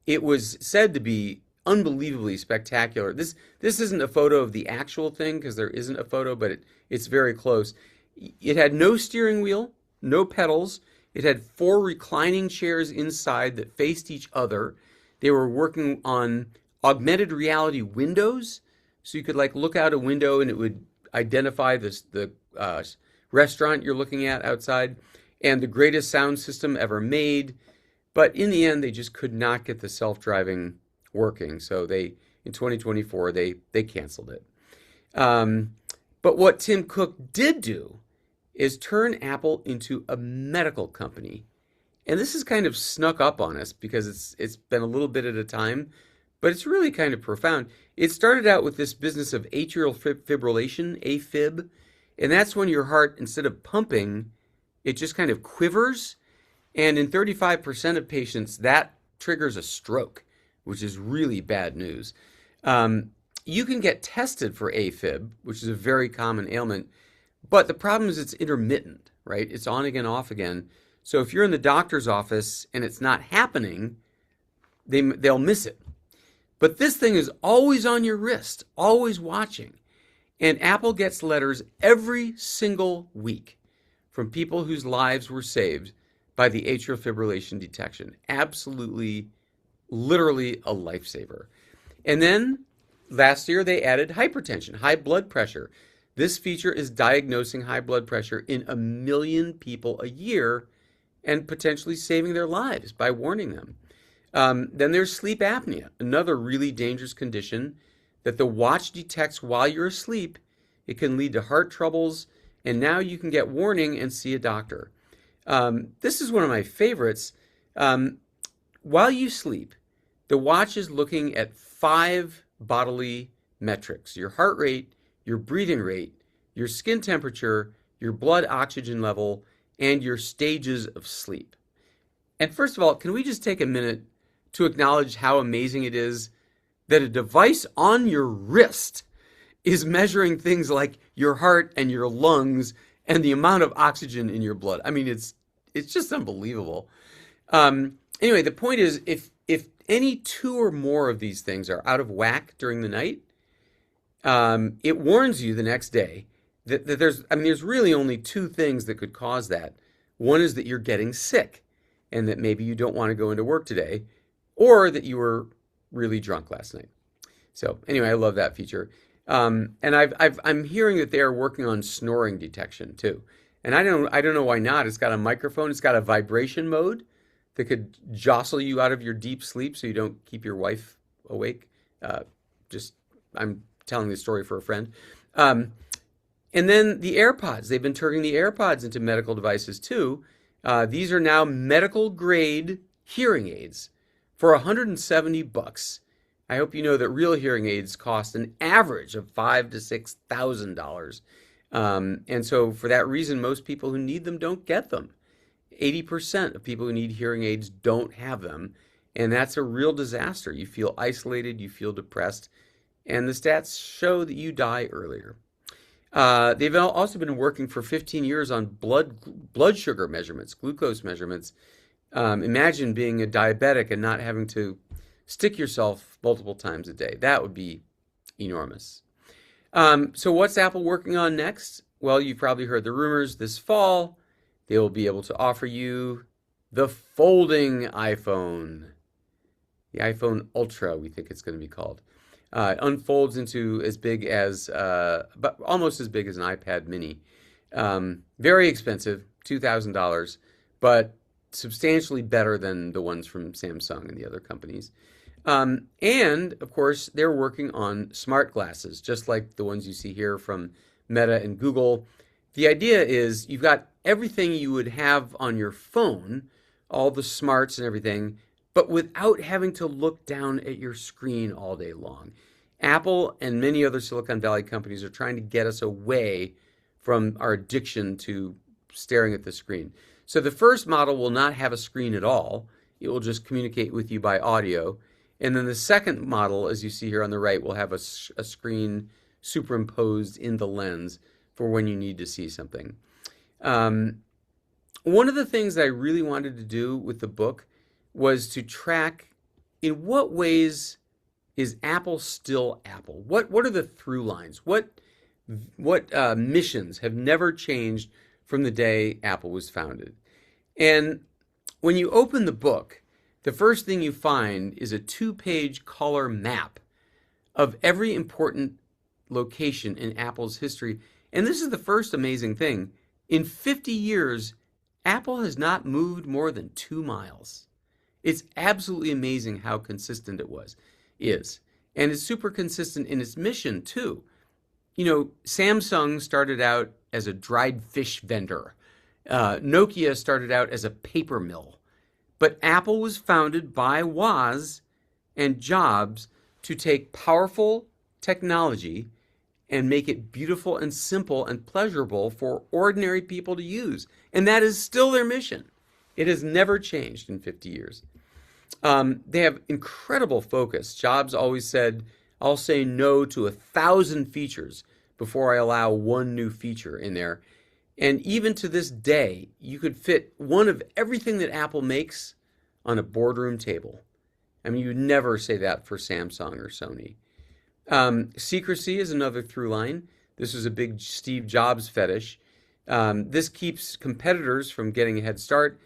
it was said to be unbelievably spectacular. This isn't a photo of the actual thing, because there isn't a photo, but it's very close. It had no steering wheel, no pedals. It had 4 reclining chairs inside that faced each other. They were working on augmented reality windows, so you could like look out a window and it would identify the restaurant you're looking at outside, and the greatest sound system ever made. But in the end, they just could not get the self-driving working. So in 2024, they canceled it. But what Tim Cook did do is turn Apple into a medical company. And this has kind of snuck up on us because it's been a little bit at a time, but it's really kind of profound. It started out with this business of atrial fibrillation, AFib, and that's when your heart, instead of pumping, it just kind of quivers. And in 35% of patients, that triggers a stroke, which is really bad news. You can get tested for AFib, which is a very common ailment, but the problem is it's intermittent, right? It's on again, off again. So if you're in the doctor's office and it's not happening, they'll miss it. But this thing is always on your wrist, always watching. And Apple gets letters every single week from people whose lives were saved by the atrial fibrillation detection. Absolutely, literally a lifesaver. And then last year they added hypertension, high blood pressure. This feature is diagnosing high blood pressure in 1 million people a year and potentially saving their lives by warning them. Then there's sleep apnea, another really dangerous condition that the watch detects while you're asleep. It can lead to heart troubles, and now you can get warning and see a doctor. This is one of my favorites. While you sleep, the watch is looking at 5 bodily metrics: your heart rate, your breathing rate, your skin temperature, your blood oxygen level, and your stages of sleep. And first of all, can we just take a minute to acknowledge how amazing it is that a device on your wrist is measuring things like your heart and your lungs and the amount of oxygen in your blood? I mean, it's just unbelievable. Anyway, the point is, if any 2 or more of these things are out of whack during the night, it warns you the next day that there's really only 2 things that could cause that. One is that you're getting sick and that maybe you don't want to go into work today, or that you were really drunk last night. So anyway, I love that feature. And I'm hearing that they are working on snoring detection too. And I don't know why not. It's got a microphone. It's got a vibration mode that could jostle you out of your deep sleep so you don't keep your wife awake. I'm telling this story for a friend. And then the AirPods. They've been turning the AirPods into medical devices too. These are now medical grade hearing aids for $170. I hope you know that real hearing aids cost an average of $5,000 to $6,000. And so for that reason, most people who need them don't get them. 80% of people who need hearing aids don't have them. And that's a real disaster. You feel isolated, you feel depressed, and the stats show that you die earlier. They've also been working for 15 years on blood sugar measurements, glucose measurements. Imagine being a diabetic and not having to stick yourself multiple times a day. That would be enormous. So what's Apple working on next? Well, you've probably heard the rumors. This fall, they will be able to offer you the folding iPhone. The iPhone Ultra, we think it's going to be called. It unfolds into as big as, but almost as big as an iPad mini. Very expensive, $2,000, but substantially better than the ones from Samsung and the other companies. And, of course, they're working on smart glasses, just like the ones you see here from Meta and Google. The idea is you've got everything you would have on your phone, all the smarts and everything, but without having to look down at your screen all day long. Apple and many other Silicon Valley companies are trying to get us away from our addiction to staring at the screen. So the first model will not have a screen at all. It will just communicate with you by audio. And then the second model, as you see here on the right, will have a screen superimposed in the lens for when you need to see something. One of the things that I really wanted to do with the book was to track in what ways is Apple still Apple? What are the through lines? What missions have never changed from the day Apple was founded? And when you open the book, the first thing you find is a 2-page color map of every important location in Apple's history. And this is the first amazing thing. In 50 years, Apple has not moved more than 2 miles. It's absolutely amazing how consistent it is. And it's super consistent in its mission, too. You know, Samsung started out as a dried fish vendor. Nokia started out as a paper mill. But Apple was founded by Woz and Jobs to take powerful technology and make it beautiful and simple and pleasurable for ordinary people to use. And that is still their mission. It has never changed in 50 years. They have incredible focus. Jobs always said, I'll say no to 1,000 features before I allow one new feature in there. And even to this day, you could fit one of everything that Apple makes on a boardroom table. I mean, you'd never say that for Samsung or Sony. Secrecy is another through line. This was a big Steve Jobs fetish. This keeps competitors from getting a head start.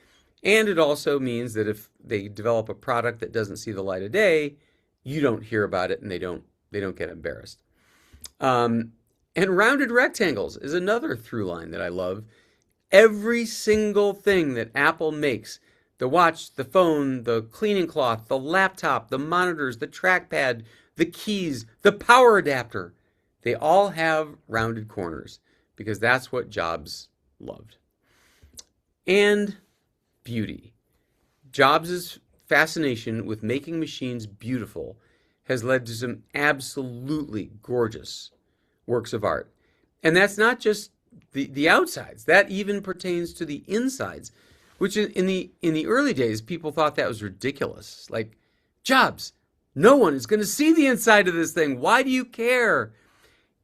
And it also means that if they develop a product that doesn't see the light of day, you don't hear about it and they don't get embarrassed. And rounded rectangles is another through line that I love. Every single thing that Apple makes, the watch, the phone, the cleaning cloth, the laptop, the monitors, the trackpad, the keys, the power adapter, they all have rounded corners because that's what Jobs loved. And beauty. Jobs' fascination with making machines beautiful has led to some absolutely gorgeous works of art. And that's not just the outsides. That even pertains to the insides, which in the early days, people thought that was ridiculous. Like, Jobs, no one is going to see the inside of this thing. Why do you care?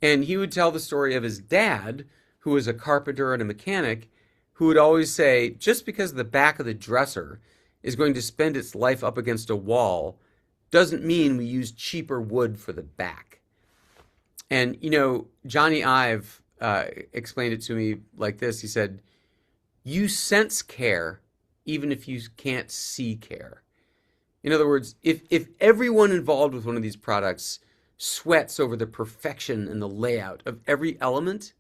And he would tell the story of his dad, who was a carpenter and a mechanic, who would always say, just because the back of the dresser is going to spend its life up against a wall doesn't mean we use cheaper wood for the back. And, you know, Johnny Ive explained it to me like this. He said, you sense care even if you can't see care. In other words, if everyone involved with one of these products sweats over the perfection and the layout of every element,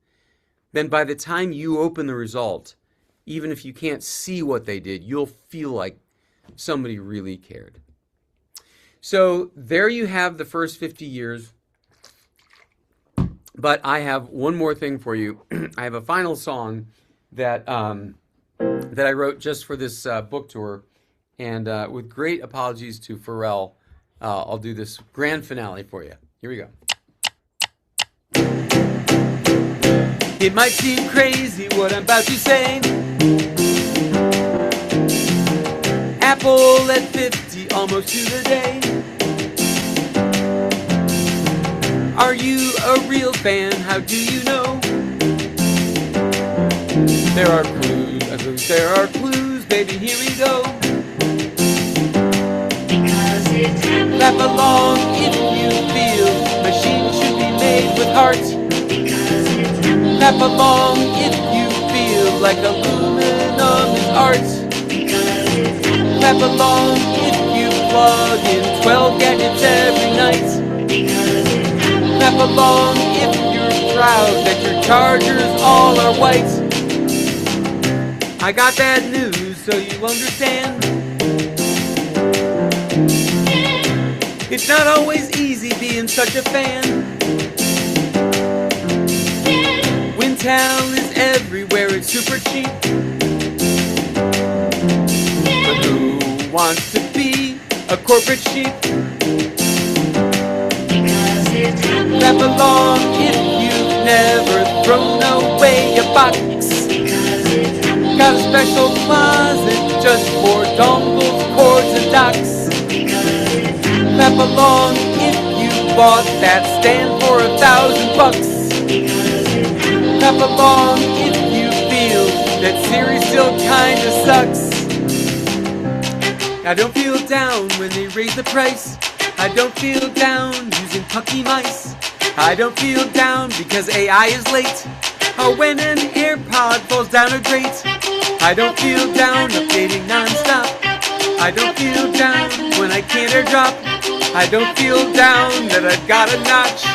then by the time you open the result, even if you can't see what they did, you'll feel like somebody really cared. So there you have the first 50 years. But I have one more thing for you. I have a final song that I wrote just for this book tour. And with great apologies to Pharrell, I'll do this grand finale for you. Here we go. It might seem crazy what I'm about to say. Apple at 50, almost to the day. Are you a real fan? How do you know? There are clues, baby, here we go. Because it's Apple. Clap along if you feel machines should be made with hearts. Because it's Apple. Clap along if you feel like aluminum is art. Because it's Apple. Clap along if you plug in 12 gadgets every night. Because it's Apple. Clap along if you're proud that your chargers all are white. I got bad news so you understand. It's not always easy being such a fan. Wintown is everywhere, it's super cheap. But who wants to be a corporate sheep? Because it's Apple. Clap along if you've never thrown away a box. Because it's Apple. Got a special closet just for dongles, cords, and docks. Because it's Apple. Clap along if you bought that stand for $1,000. Because it's Apple. Clap along if you feel that Siri still kinda sucks. I don't feel down when they raise the price. I don't feel down using pucky mice. I don't feel down because AI is late. Or when an AirPod falls down a grate. I don't feel down updating non-stop. I don't feel down when I can't airdrop. I don't feel down that I've got a notch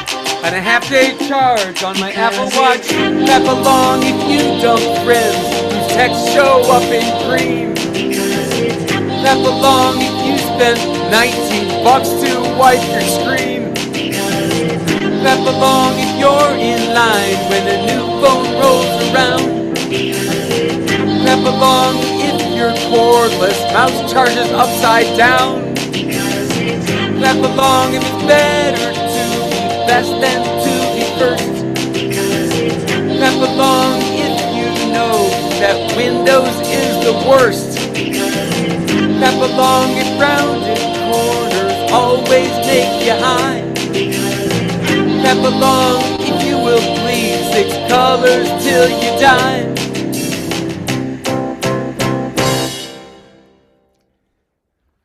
and a half-day charge on my Apple Watch. Clap along if you dump friends whose texts show up in green. Because it's Apple. Clap along if you spent $19 to wipe your screen. Because it's Apple. Clap along if you're in line when a new phone rolls around. Because it's Apple. Clap along if your cordless mouse charges upside down. Because it's Apple. Clap along if it's better to be best than to be first. Because it's Apple. Clap along if you know that Windows is the worst. Because it's Apple. Clap along if rounded corners always make you high. Because it's Apple. Clap along if you will please 6 colors till you die.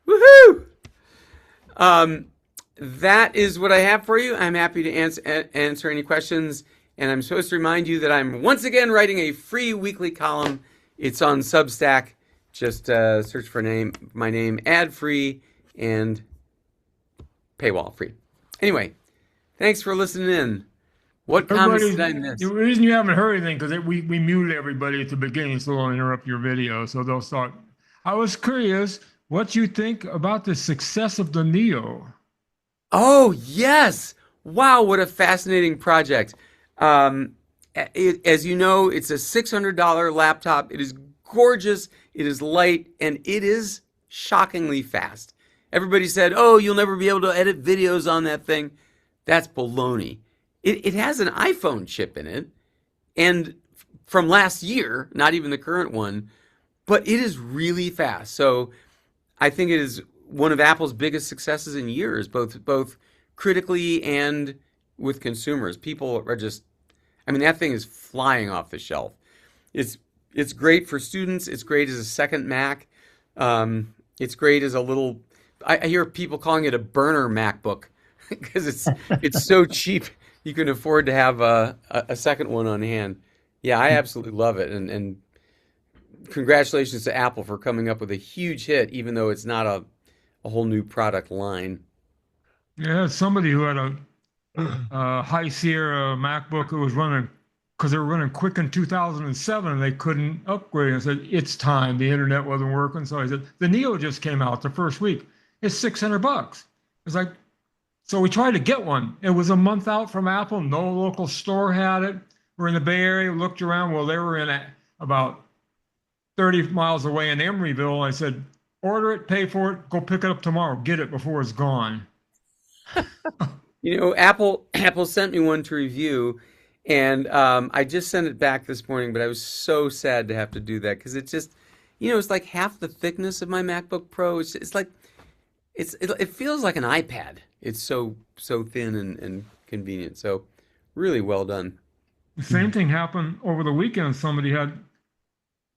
Woohoo! That is what I have for you. I'm happy to answer any questions, and I'm supposed to remind you that I'm once again writing a free weekly column. It's on Substack. Just search for my name, ad-free, and paywall-free. Anyway, thanks for listening in. What comments did I miss? The reason you haven't heard anything because we muted everybody at the beginning, so they'll interrupt your video. So they'll start. I was curious what you think about the success of the Neo. Oh, yes. Wow, what a fascinating project. As you know, it's a $600 laptop. It is gorgeous, it is light, and it is shockingly fast. Everybody said, oh, you'll never be able to edit videos on that thing. That's baloney. It has an iPhone chip in it, and from last year, not even the current one, but it is really fast. So I think it is one of Apple's biggest successes in years, both critically and with consumers. People are just, I mean, that thing is flying off the shelf. It's great for students. It's great as a second Mac. It's great as a little, I hear people calling it a burner MacBook because it's so cheap you can afford to have a second one on hand. Yeah, I absolutely love it. And congratulations to Apple for coming up with a huge hit, even though it's not a whole new product line. Yeah, somebody who had a High Sierra MacBook who was running, because they were running quick in 2007 and they couldn't upgrade. I said, it's time. The internet wasn't working. So I said, the Neo just came out the first week. It's $600. It's like, so we tried to get one. It was a month out from Apple. No local store had it. We're in the Bay Area, looked around. Well, they were in about 30 miles away in Emeryville. I said, order it, pay for it, go pick it up tomorrow. Get it before it's gone. You know, Apple sent me one to review, and I just sent it back this morning, but I was so sad to have to do that because it's just, it's like half the thickness of my MacBook Pro. It's like, it feels like an iPad. It's so thin and convenient. So really well done. The same thing happened over the weekend. Somebody had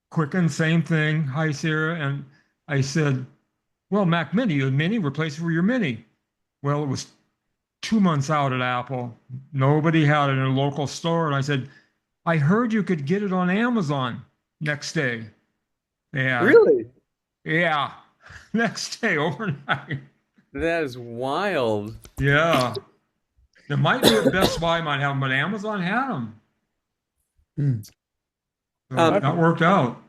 Quicken, same thing, High Sierra, and I said, well, Mac Mini, a Mini, replace it for your Mini. Well, it was 2 months out at Apple. Nobody had it in a local store. And I said, I heard you could get it on Amazon next day. Yeah. Really? Yeah. next day overnight. That is wild. Yeah. There might be a Best Buy might have them, but Amazon had them. Hmm. So Um, that worked out.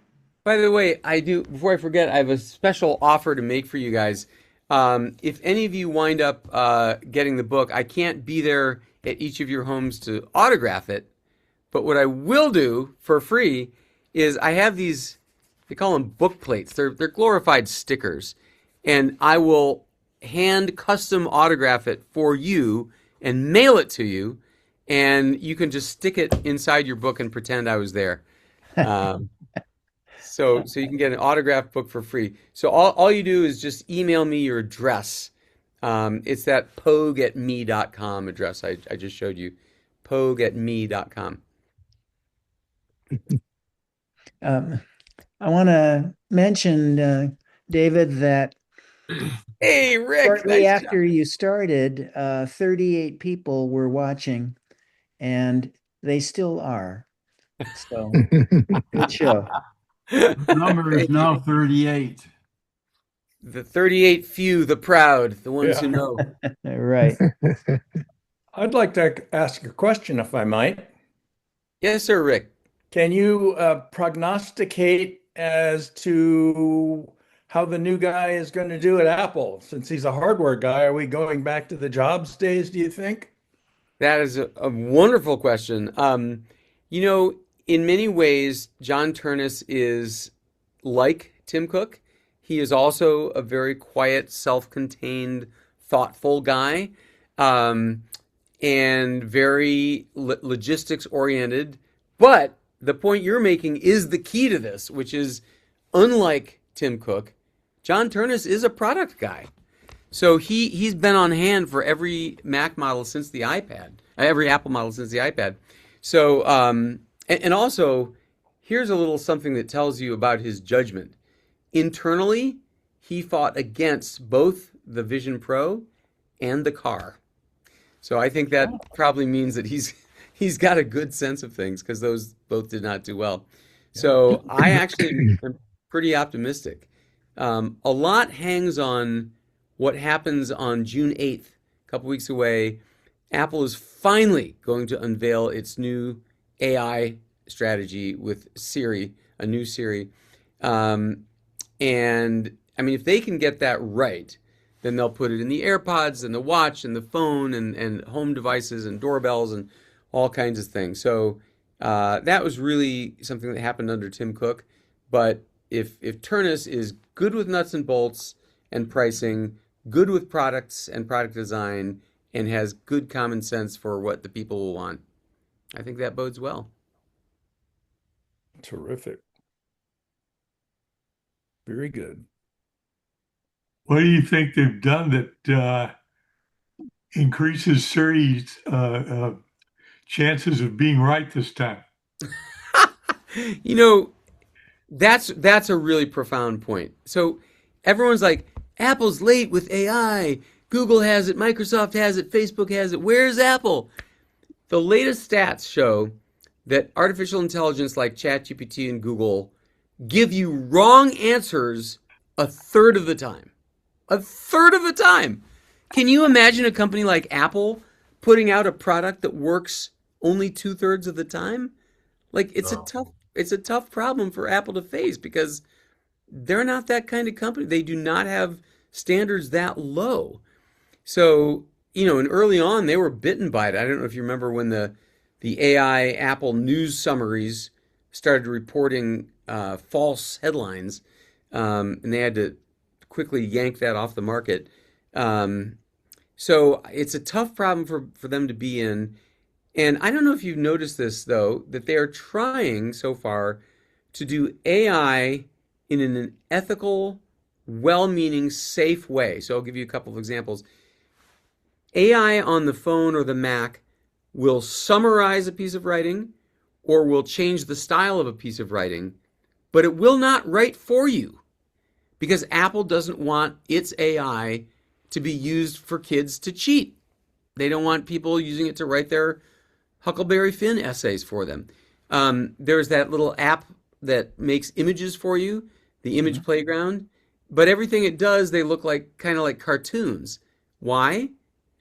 By the way, before I forget, I have a special offer to make for you guys. If any of you wind up getting the book, I can't be there at each of your homes to autograph it. But what I will do for free is I have these, they call them book plates. They're glorified stickers. And I will hand custom autograph it for you and mail it to you. And you can just stick it inside your book and pretend I was there. So you can get an autographed book for free. So all you do is just email me your address. It's that pogue@me.com address I just showed you. Pogue@me.com. I want to mention, David, that Hey, Rick, shortly nice after you started, 38 people were watching, and they still are. So, good show. job. Number is Thank now you. 38. The 38 few, the proud, the ones who Yeah. know. Right. I'd like to ask a question, if I might. Yes, sir, Rick. Can you prognosticate as to how the new guy is going to do at Apple? Since he's a hardware guy, are we going back to the Jobs days, do you think? That is a wonderful question. In many ways, John Turnus is like Tim Cook. He is also a very quiet, self-contained, thoughtful guy, and very logistics oriented. But the point you're making is the key to this, which is unlike Tim Cook, John Turnus is a product guy. So he's been on hand for every Mac model since the iPad, every Apple model since the iPad. So and also, here's a little something that tells you about his judgment. Internally, he fought against both the Vision Pro and the car. So I think that probably means that he's got a good sense of things because those both did not do well. So I actually am pretty optimistic. A lot hangs on what happens on June 8th, a couple weeks away. Apple is finally going to unveil its new AI strategy with Siri, a new Siri. And I mean, if they can get that right, then they'll put it in the AirPods and the watch and the phone and home devices and doorbells and all kinds of things. So that was really something that happened under Tim Cook. But if Turnus is good with nuts and bolts and pricing, good with products and product design, and has good common sense for what the people will want, I think that bodes well. Terrific. Very good. What do you think they've done that increases Suri's chances of being right this time? That's a really profound point. So everyone's like, Apple's late with AI. Google has it, Microsoft has it, Facebook has it. Where's Apple? The latest stats show that artificial intelligence like ChatGPT and Google give you wrong answers a third of the time. A third of the time. Can you imagine a company like Apple putting out a product that works only 2/3 of the time? Like it's a tough problem for Apple to face because they're not that kind of company. They do not have standards that low. So, and early on they were bitten by it. I don't know if you remember when the AI Apple news summaries started reporting false headlines, and they had to quickly yank that off the market. So it's a tough problem for them to be in. And I don't know if you've noticed this, though, that they are trying so far to do AI in an ethical, well-meaning, safe way. So I'll give you a couple of examples. AI on the phone or the Mac will summarize a piece of writing or will change the style of a piece of writing, but it will not write for you because Apple doesn't want its AI to be used for kids to cheat. They don't want people using it to write their Huckleberry Finn essays for them. There's that little app that makes images for you, the Image Playground, but everything it does, they look like kind of like cartoons. Why?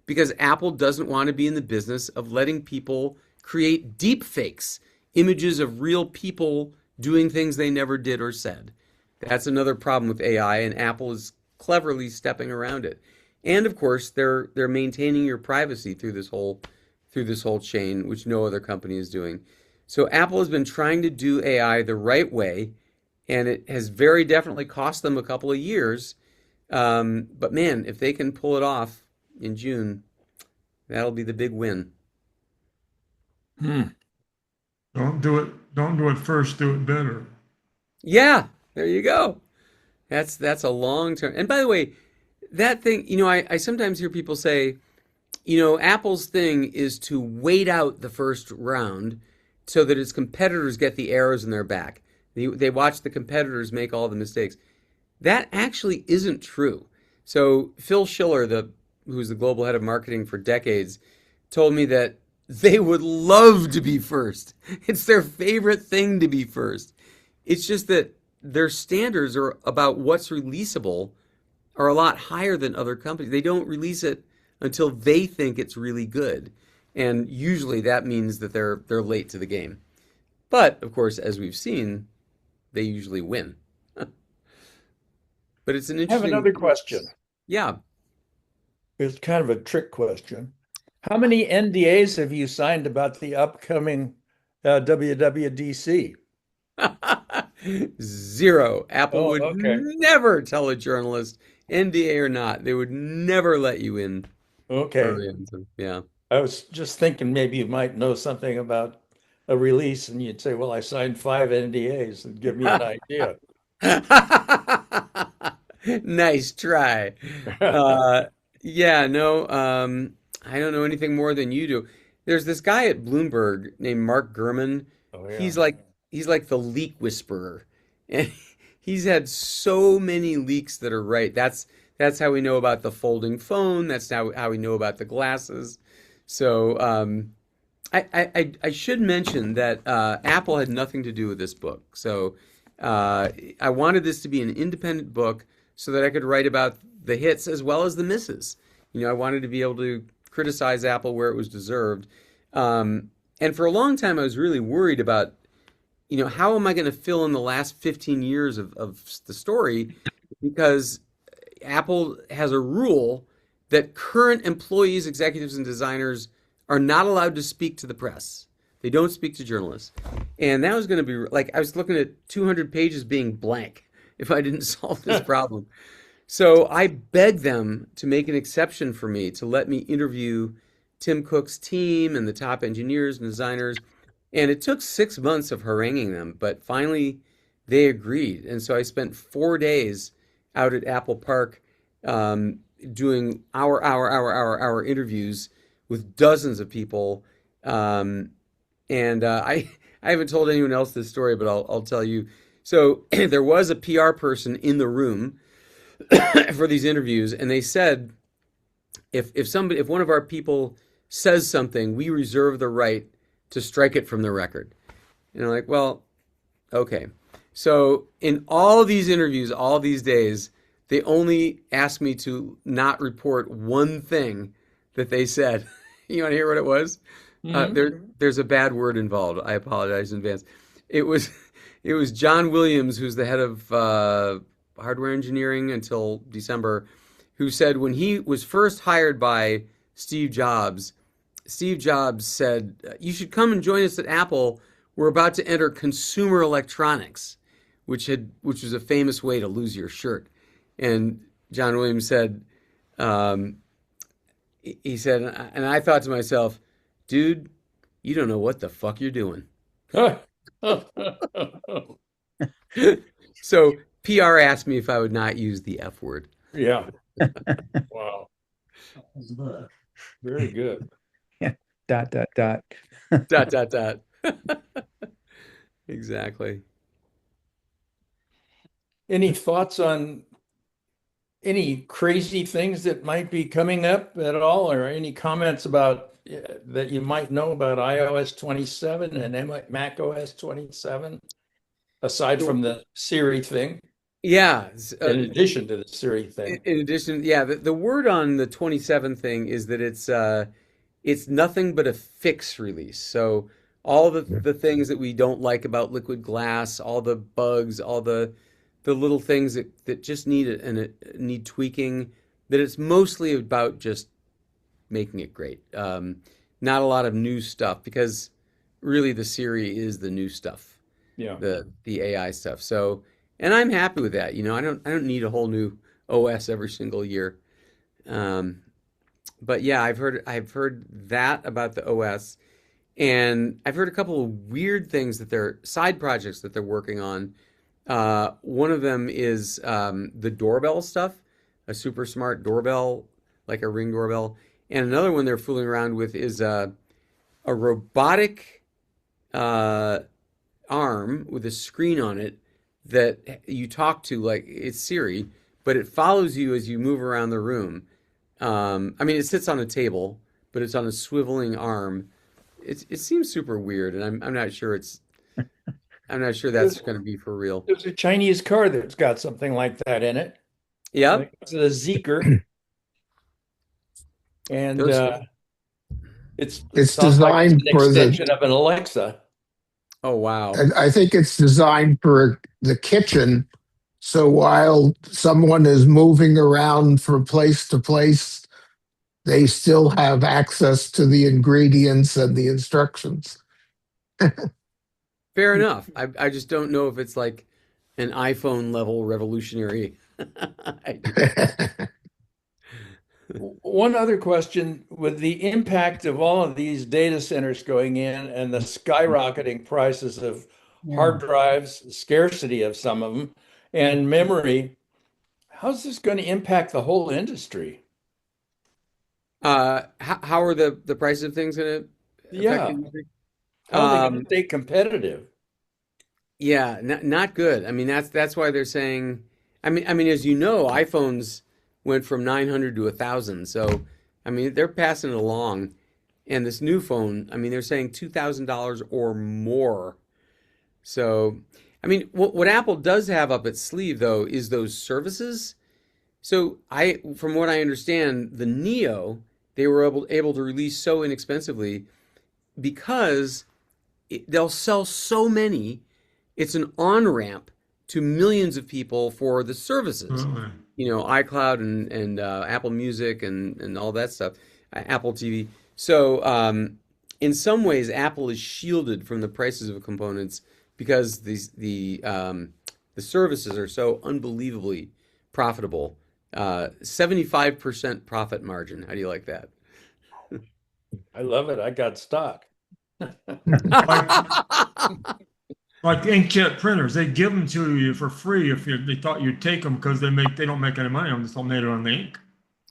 Because Apple doesn't want to be in the business of letting people create deep fakes, images of real people doing things they never did or said. That's another problem with AI, and Apple is cleverly stepping around it. And of course, they're maintaining your privacy through this whole chain, which no other company is doing. So Apple has been trying to do AI the right way, and it has very definitely cost them a couple of years. But man, if they can pull it off in June, that'll be the big win. Hmm. Don't do it first, do it better. Yeah, there you go. That's a long term. And by the way, that thing, I sometimes hear people say, Apple's thing is to wait out the first round so that its competitors get the arrows in their back. They watch the competitors make all the mistakes. That actually isn't true. So Phil Schiller, who's the global head of marketing for decades, told me that they would love to be first. It's their favorite thing to be first. It's just that their standards are about what's releasable are a lot higher than other companies. They don't release it until they think it's really good. And usually that means that they're late to the game. But of course, as we've seen, they usually win. But it's an I have interesting. another question. Yeah. It's kind of a trick question. How many NDAs have you signed about the upcoming WWDC? 0. Apple Oh, would okay. never tell a journalist, NDA or not, they would never let you in. Okay. early on. So, yeah. I was just thinking maybe you might know something about a release and you'd say, well, I signed 5 NDAs and give me an idea. Nice try. Yeah, no, I don't know anything more than you do. There's this guy at Bloomberg named Mark Gurman. Oh, yeah. He's like the leak whisperer. And he's had so many leaks that are right. That's how we know about the folding phone. That's how we know about the glasses. So I should mention that Apple had nothing to do with this book. So I wanted this to be an independent book so that I could write about the hits as well as the misses. I wanted to be able to criticize Apple where it was deserved. And for a long time, I was really worried about, how am I going to fill in the last 15 years of the story? Because Apple has a rule that current employees, executives, and designers are not allowed to speak to the press. They don't speak to journalists. And that was going to be like, I was looking at 200 pages being blank if I didn't solve this problem. So I begged them to make an exception for me, to let me interview Tim Cook's team and the top engineers and designers. And it took 6 months of haranguing them, but finally they agreed. And so I spent 4 days out at Apple Park doing hour interviews with dozens of people. I haven't told anyone else this story, but I'll tell you. So there was a PR person in the room for these interviews, and they said, if one of our people says something, we reserve the right to strike it from the record. And I'm like, well, okay. So in all these interviews, all these days, they only asked me to not report one thing that they said. You want to hear what it was? There's a bad word involved. I apologize in advance. It was John Williams, who's the head of hardware engineering until December, who said when he was first hired by Steve Jobs said, you should come and join us at Apple. We're about to enter consumer electronics, which was a famous way to lose your shirt. And John Williams said, he said, and I thought to myself, dude, you don't know what the fuck you're doing. So PR asked me if I would not use the F word. Yeah. Wow. Very good. Dot, dot, dot. Dot, dot, dot. Exactly. Any thoughts on any crazy things that might be coming up at all, or any comments about that you might know about iOS 27 and Mac OS 27, aside from the Siri thing? Yeah. in addition to the Siri thing. In addition, yeah, the word on the 27 thing is that it's nothing but a fix release. So all the things that we don't like about liquid glass, all the bugs, all the little things that just need tweaking, that it's mostly about just making it great. Not a lot of new stuff because really the Siri is the new stuff, Yeah. the AI stuff. So, and I'm happy with that. I don't need a whole new OS every single year. Um, but yeah, I've heard that about the OS, and I've heard a couple of weird things that they're side projects that they're working on. One of them is the doorbell stuff, a super smart doorbell, like a Ring doorbell, and another one they're fooling around with is a robotic uh, arm with a screen on it that you talk to like it's Siri, but it follows you as you move around the room. I mean, it sits on a table, but it's on a swiveling arm. It seems super weird, and I'm not sure that's going to be for real. There's a Chinese car that's got something like that in it. I Yep. think it's a Zeekr, and Those, it It's sounds like it's designed an for extension of an Alexa. oh wow. I think it's designed for the kitchen. So while someone is moving around from place to place, they still have access to the ingredients and the instructions. Fair enough. I just don't know if it's like an iPhone level revolutionary idea. One other question, with the impact of all of these data centers going in and the skyrocketing prices of hard drives, scarcity of some of them, and memory, how's this going to impact the whole industry? How are the price of things going to affect the Yeah, industry? how are they going to Um, stay competitive? yeah, not good. I mean, that's why they're saying. I mean, as you know, iPhones went from 900 to 1,000. So, I mean, they're passing it along. And this new phone, I mean, they're saying $2,000 or more. So, I mean, what Apple does have up its sleeve though is those services. So from what I understand, the Neo they were able to release so inexpensively because they'll sell so many. It's an on-ramp to millions of people for the services. Really. iCloud and Apple Music and all that stuff, Apple TV. So in some ways, Apple is shielded from the prices of components because the services are so unbelievably profitable. 75% profit margin. How do you like that? I love it. I got stock. Like inkjet printers, they give them to you for free if they thought you'd take them because they don't make any money on them. It's all made on the ink.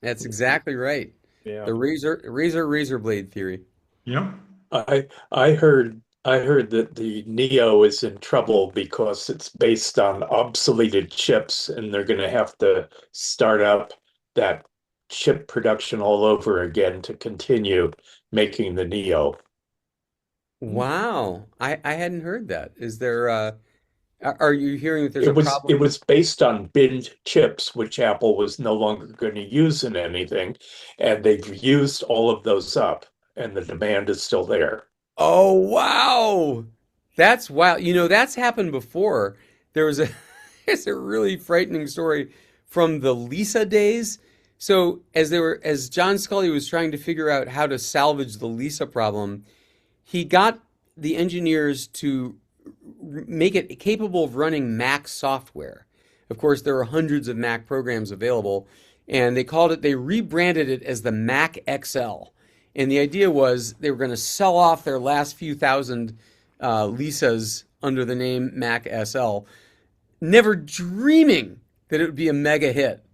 That's exactly right. Yeah. The razor blade theory. Yep. I heard that the Neo is in trouble because it's based on obsoleted chips, and they're going to have to start up that chip production all over again to continue making the Neo. Wow. I hadn't heard that. Is there are you hearing that there's It a was problem? it was based on binned chips, which Apple was no longer going to use in anything, and they've used all of those up, and the demand is still there. Oh, wow. That's wild. That's happened before. There was a it's a really frightening story from the Lisa days. So as John Scully was trying to figure out how to salvage the Lisa problem, he got the engineers to make it capable of running Mac software. Of course, there are hundreds of Mac programs available, and they rebranded it as the Mac XL. And the idea was they were going to sell off their last few thousand Lisas under the name Mac SL, never dreaming that it would be a mega hit.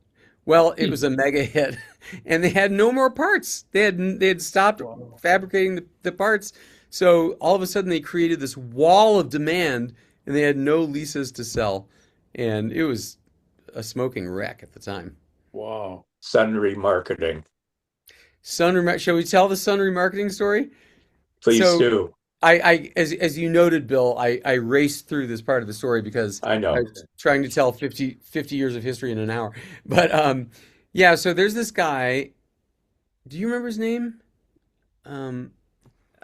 Well, it was a mega hit, and they had no more parts. They had stopped fabricating the parts. So all of a sudden, they created this wall of demand, and they had no Lisas to sell, and it was a smoking wreck at the time. Wow. Sun remarketing. Shall we tell the Sun remarketing story? Please So do. As you noted, Bill, I raced through this part of the story because I I know. was trying to tell 50 years of history in an hour. But yeah, so there's this guy. Do you remember his name? Um,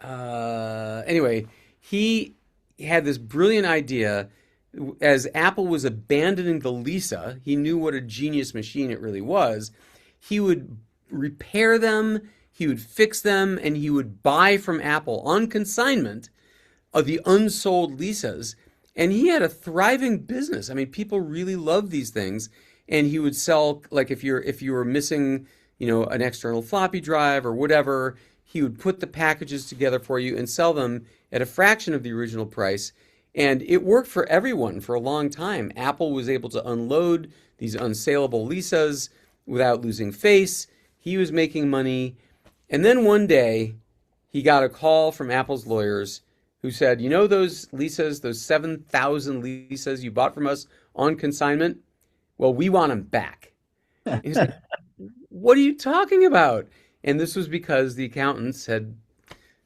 anyway, he had this brilliant idea. As Apple was abandoning the Lisa, he knew what a genius machine it really was. He would repair them, he would fix them, and he would buy from Apple on consignment of the unsold Lisas. And he had a thriving business. I mean, people really loved these things. And he would sell, like if you were missing, an external floppy drive or whatever, he would put the packages together for you and sell them at a fraction of the original price. And it worked for everyone for a long time. Apple was able to unload these unsaleable Lisas without losing face. He was making money. And then one day, he got a call from Apple's lawyers who said, those Lisas, those 7,000 Lisas you bought from us on consignment? Well, we want them back. And he's like, what are you talking about? And this was because the accountants had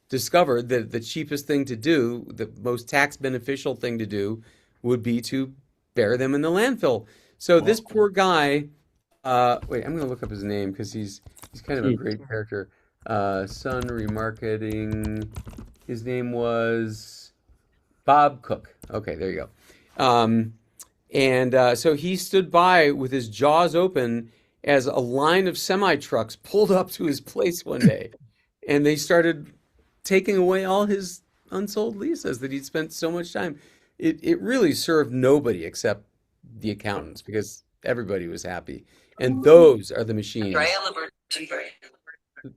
discovered that the cheapest thing to do, the most tax beneficial thing to do, would be to bury them in the landfill. So this poor guy, wait, I'm going to look up his name because he's kind of a great character. Sun Remarketing. His name was Bob Cook. Okay, there you go. So he stood by with his jaws open as a line of semi-trucks pulled up to his place one day, and they started taking away all his unsold Lisas that he'd spent so much time. It really served nobody except the accountants because everybody was happy. And those are the machines.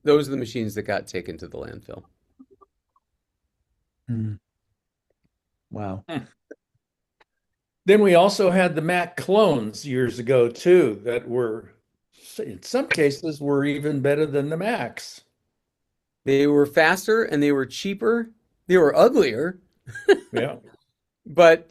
Those are the machines that got taken to the landfill. Wow. Then we also had the Mac clones years ago too, that were, in some cases, were even better than the Macs. They were faster and they were cheaper. They were uglier. Yeah. But,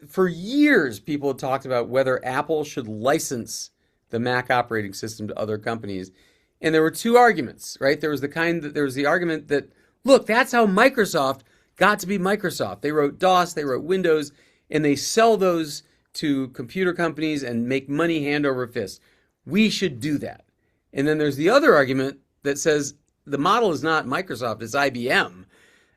for years, people had talked about whether Apple should license the Mac operating system to other companies. And there were two arguments, right? There was the argument that, look, that's how Microsoft got to be Microsoft. They wrote DOS, they wrote Windows, and they sell those to computer companies and make money hand over fist. We should do that. And then there's the other argument that says the model is not Microsoft, it's IBM.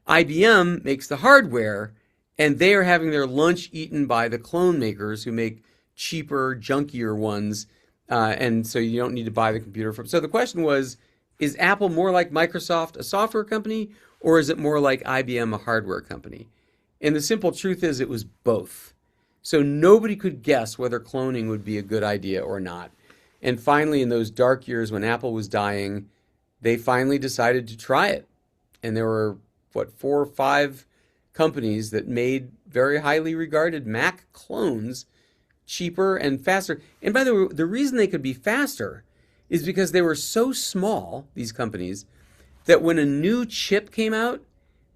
IBM makes the hardware, and they are having their lunch eaten by the clone makers who make cheaper, junkier ones, and so you don't need to buy the computer from. So the question was, is Apple more like Microsoft, a software company, or is it more like IBM, a hardware company? And the simple truth is it was both. So nobody could guess whether cloning would be a good idea or not. And finally, in those dark years when Apple was dying, they finally decided to try it. And there were, 4 or 5 companies that made very highly regarded Mac clones cheaper and faster. And by the way, the reason they could be faster is because they were so small, these companies, that when a new chip came out,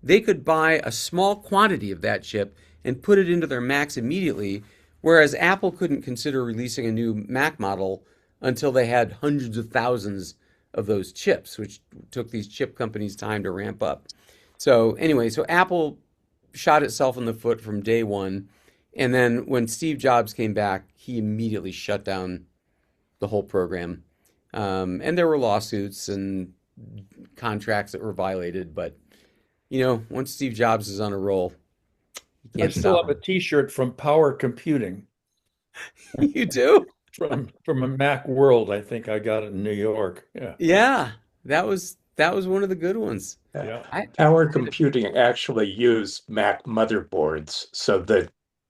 they could buy a small quantity of that chip and put it into their Macs immediately, whereas Apple couldn't consider releasing a new Mac model until they had hundreds of thousands of those chips, which took these chip companies time to ramp up. So anyway, so Apple shot itself in the foot from day one. And then when Steve Jobs came back, he immediately shut down the whole program. And there were lawsuits and contracts that were violated. But, once Steve Jobs is on a roll, you I can't still stop have a T-shirt from Power Computing him. You do? from a Mac World. I think I got it in New York. Yeah. Yeah, that was one of the good ones. Yeah. Power computing actually used Mac motherboards, so the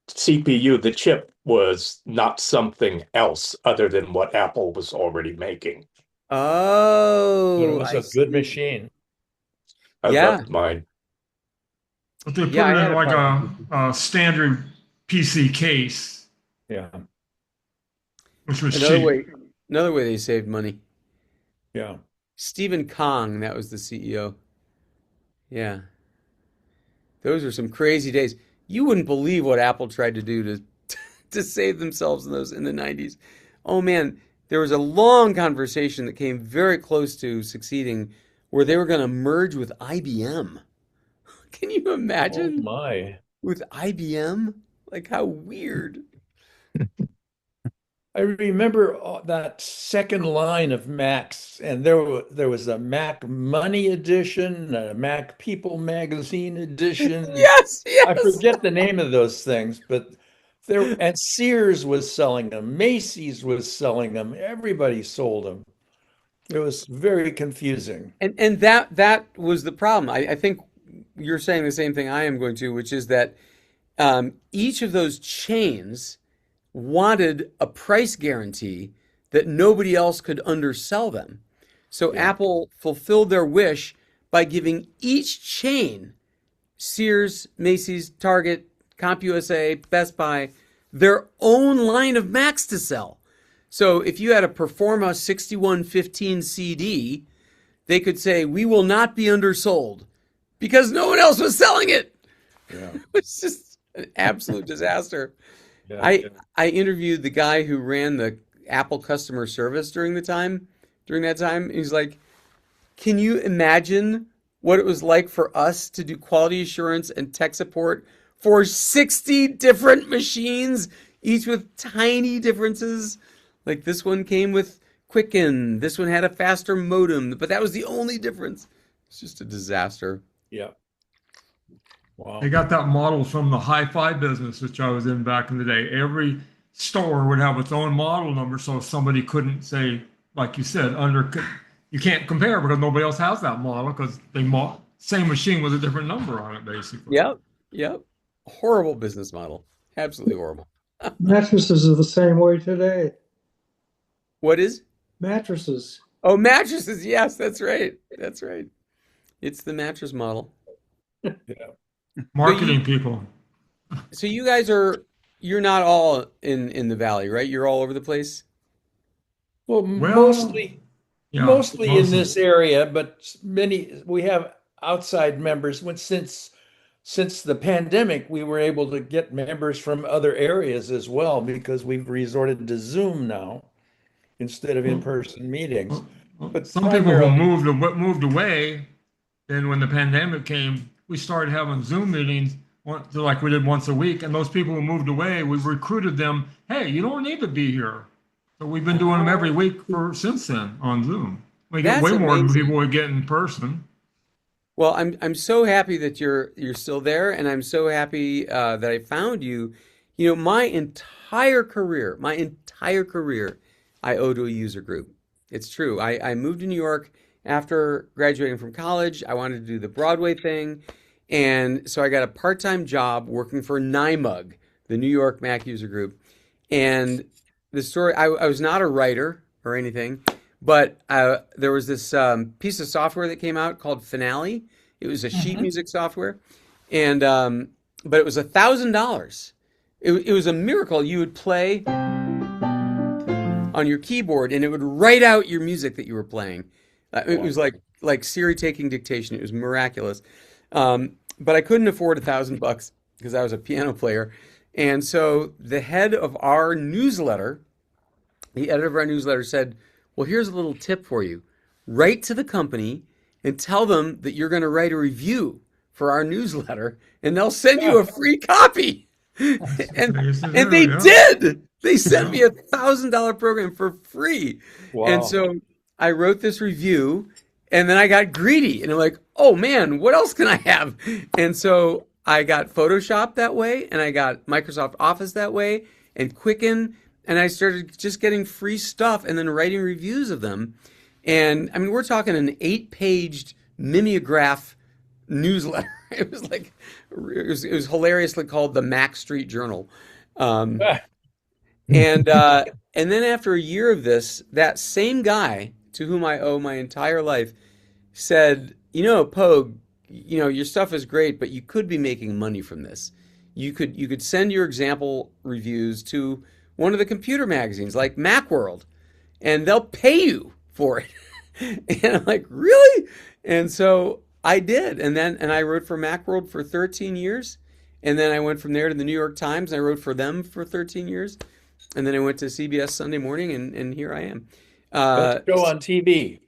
CPU, the chip, was not something else other than what Apple was already making. Oh, But it was I a good see. machine. I Yeah. loved mine. But they put Yeah, I it had in a like Power a standard PC case, Yeah. which was Another cheap. way they saved money. Yeah. Stephen Kong, that was the CEO. Yeah. Those were some crazy days. You wouldn't believe what Apple tried to do to to save themselves in the 90s. Oh man, there was a long conversation that came very close to succeeding where they were going to merge with IBM. Can you Oh imagine my. with IBM? Like how weird. I remember that second line of Macs, and there was a Mac Money edition, a Mac People Magazine edition. Yes, I yes. forget the name of those things, but there and Sears was selling them, Macy's was selling them, everybody sold them. It was very confusing. And that was the problem. I think you're saying the same thing I am going to, which is that each of those chains wanted a price guarantee that nobody else could undersell them. So Yeah. Apple fulfilled their wish by giving each chain, Sears, Macy's, Target, CompUSA, Best Buy, their own line of Macs to sell. So if you had a Performa 6115 CD, they could say, we will not be undersold because no one else was selling it. Yeah. It's just an absolute disaster. Yeah. I interviewed the guy who ran the Apple customer service during that time. He's like, can you imagine what it was like for us to do quality assurance and tech support for 60 different machines, each with tiny differences? Like this one came with Quicken, this one had a faster modem, but that was the only difference. It's just a disaster. Yeah. Wow. They got that model from the hi-fi business, which I was in back in the day. Every store would have its own model number, so somebody couldn't say, like you said, you can't compare because nobody else has that model because same machine with a different number on it, basically. Yep. Horrible business model. Absolutely horrible. Mattresses are the same way today. What is? Mattresses. Oh, mattresses. Yes, that's right. That's right. It's the mattress model. Yeah. Marketing people. So you're not all in the valley, right? You're all over the place. Well, Well, mostly Yeah, mostly in mostly. this area, but we have outside members. Since the pandemic, we were able to get members from other areas as well because we've resorted to Zoom now instead of in-person meetings. But Some people who primarily, moved away, then when the pandemic came, we started having Zoom meetings like we did once a week. And those people who moved away, we recruited them. Hey, you don't need to be here. So we've been doing them every week since then on Zoom. We get That's way more than amazing. people we get in person. Well, I'm so happy that you're still there, and I'm so happy that I found you. You know, my entire career, I owe to a user group. It's true. I moved to New York after graduating from college. I wanted to do the Broadway thing, and so I got a part-time job working for NYMUG, the New York Mac User Group. And the story, I was not a writer or anything, but there was this piece of software that came out called Finale. It was a sheet music software, and but it was $1,000. It was a miracle. You would play on your keyboard, and it would write out your music that you were playing. It was like Siri taking dictation. It was miraculous. But I couldn't afford $1,000 because I was a piano player, and so the head of our newsletter, the editor of our newsletter, said, "Well, here's a little tip for you. Write to the company and tell them that you're going to write a review for our newsletter, and they'll send you a free copy." And they did. They sent me $1,000 program for free. wow. And so I wrote this review, and then I got greedy, and I'm like, "Oh man, what else can I have?" And so I got Photoshop that way, and I got Microsoft Office that way, and Quicken, and I started just getting free stuff and then writing reviews of them. And I mean, we're talking an 8-page mimeograph newsletter. It was like, it was hilariously called the Mac Street Journal. And then after a year of this, that same guy to whom I owe my entire life said, Pogue, your stuff is great, but you could be making money from this. You could send your example reviews to one of the computer magazines like Macworld, and they'll pay you for it. And I'm like, really? And so I did. And I wrote for Macworld for 13 years. And then I went from there to the New York Times, and I wrote for them for 13 years. And then I went to CBS Sunday Morning, and here I am. Let's go on TV.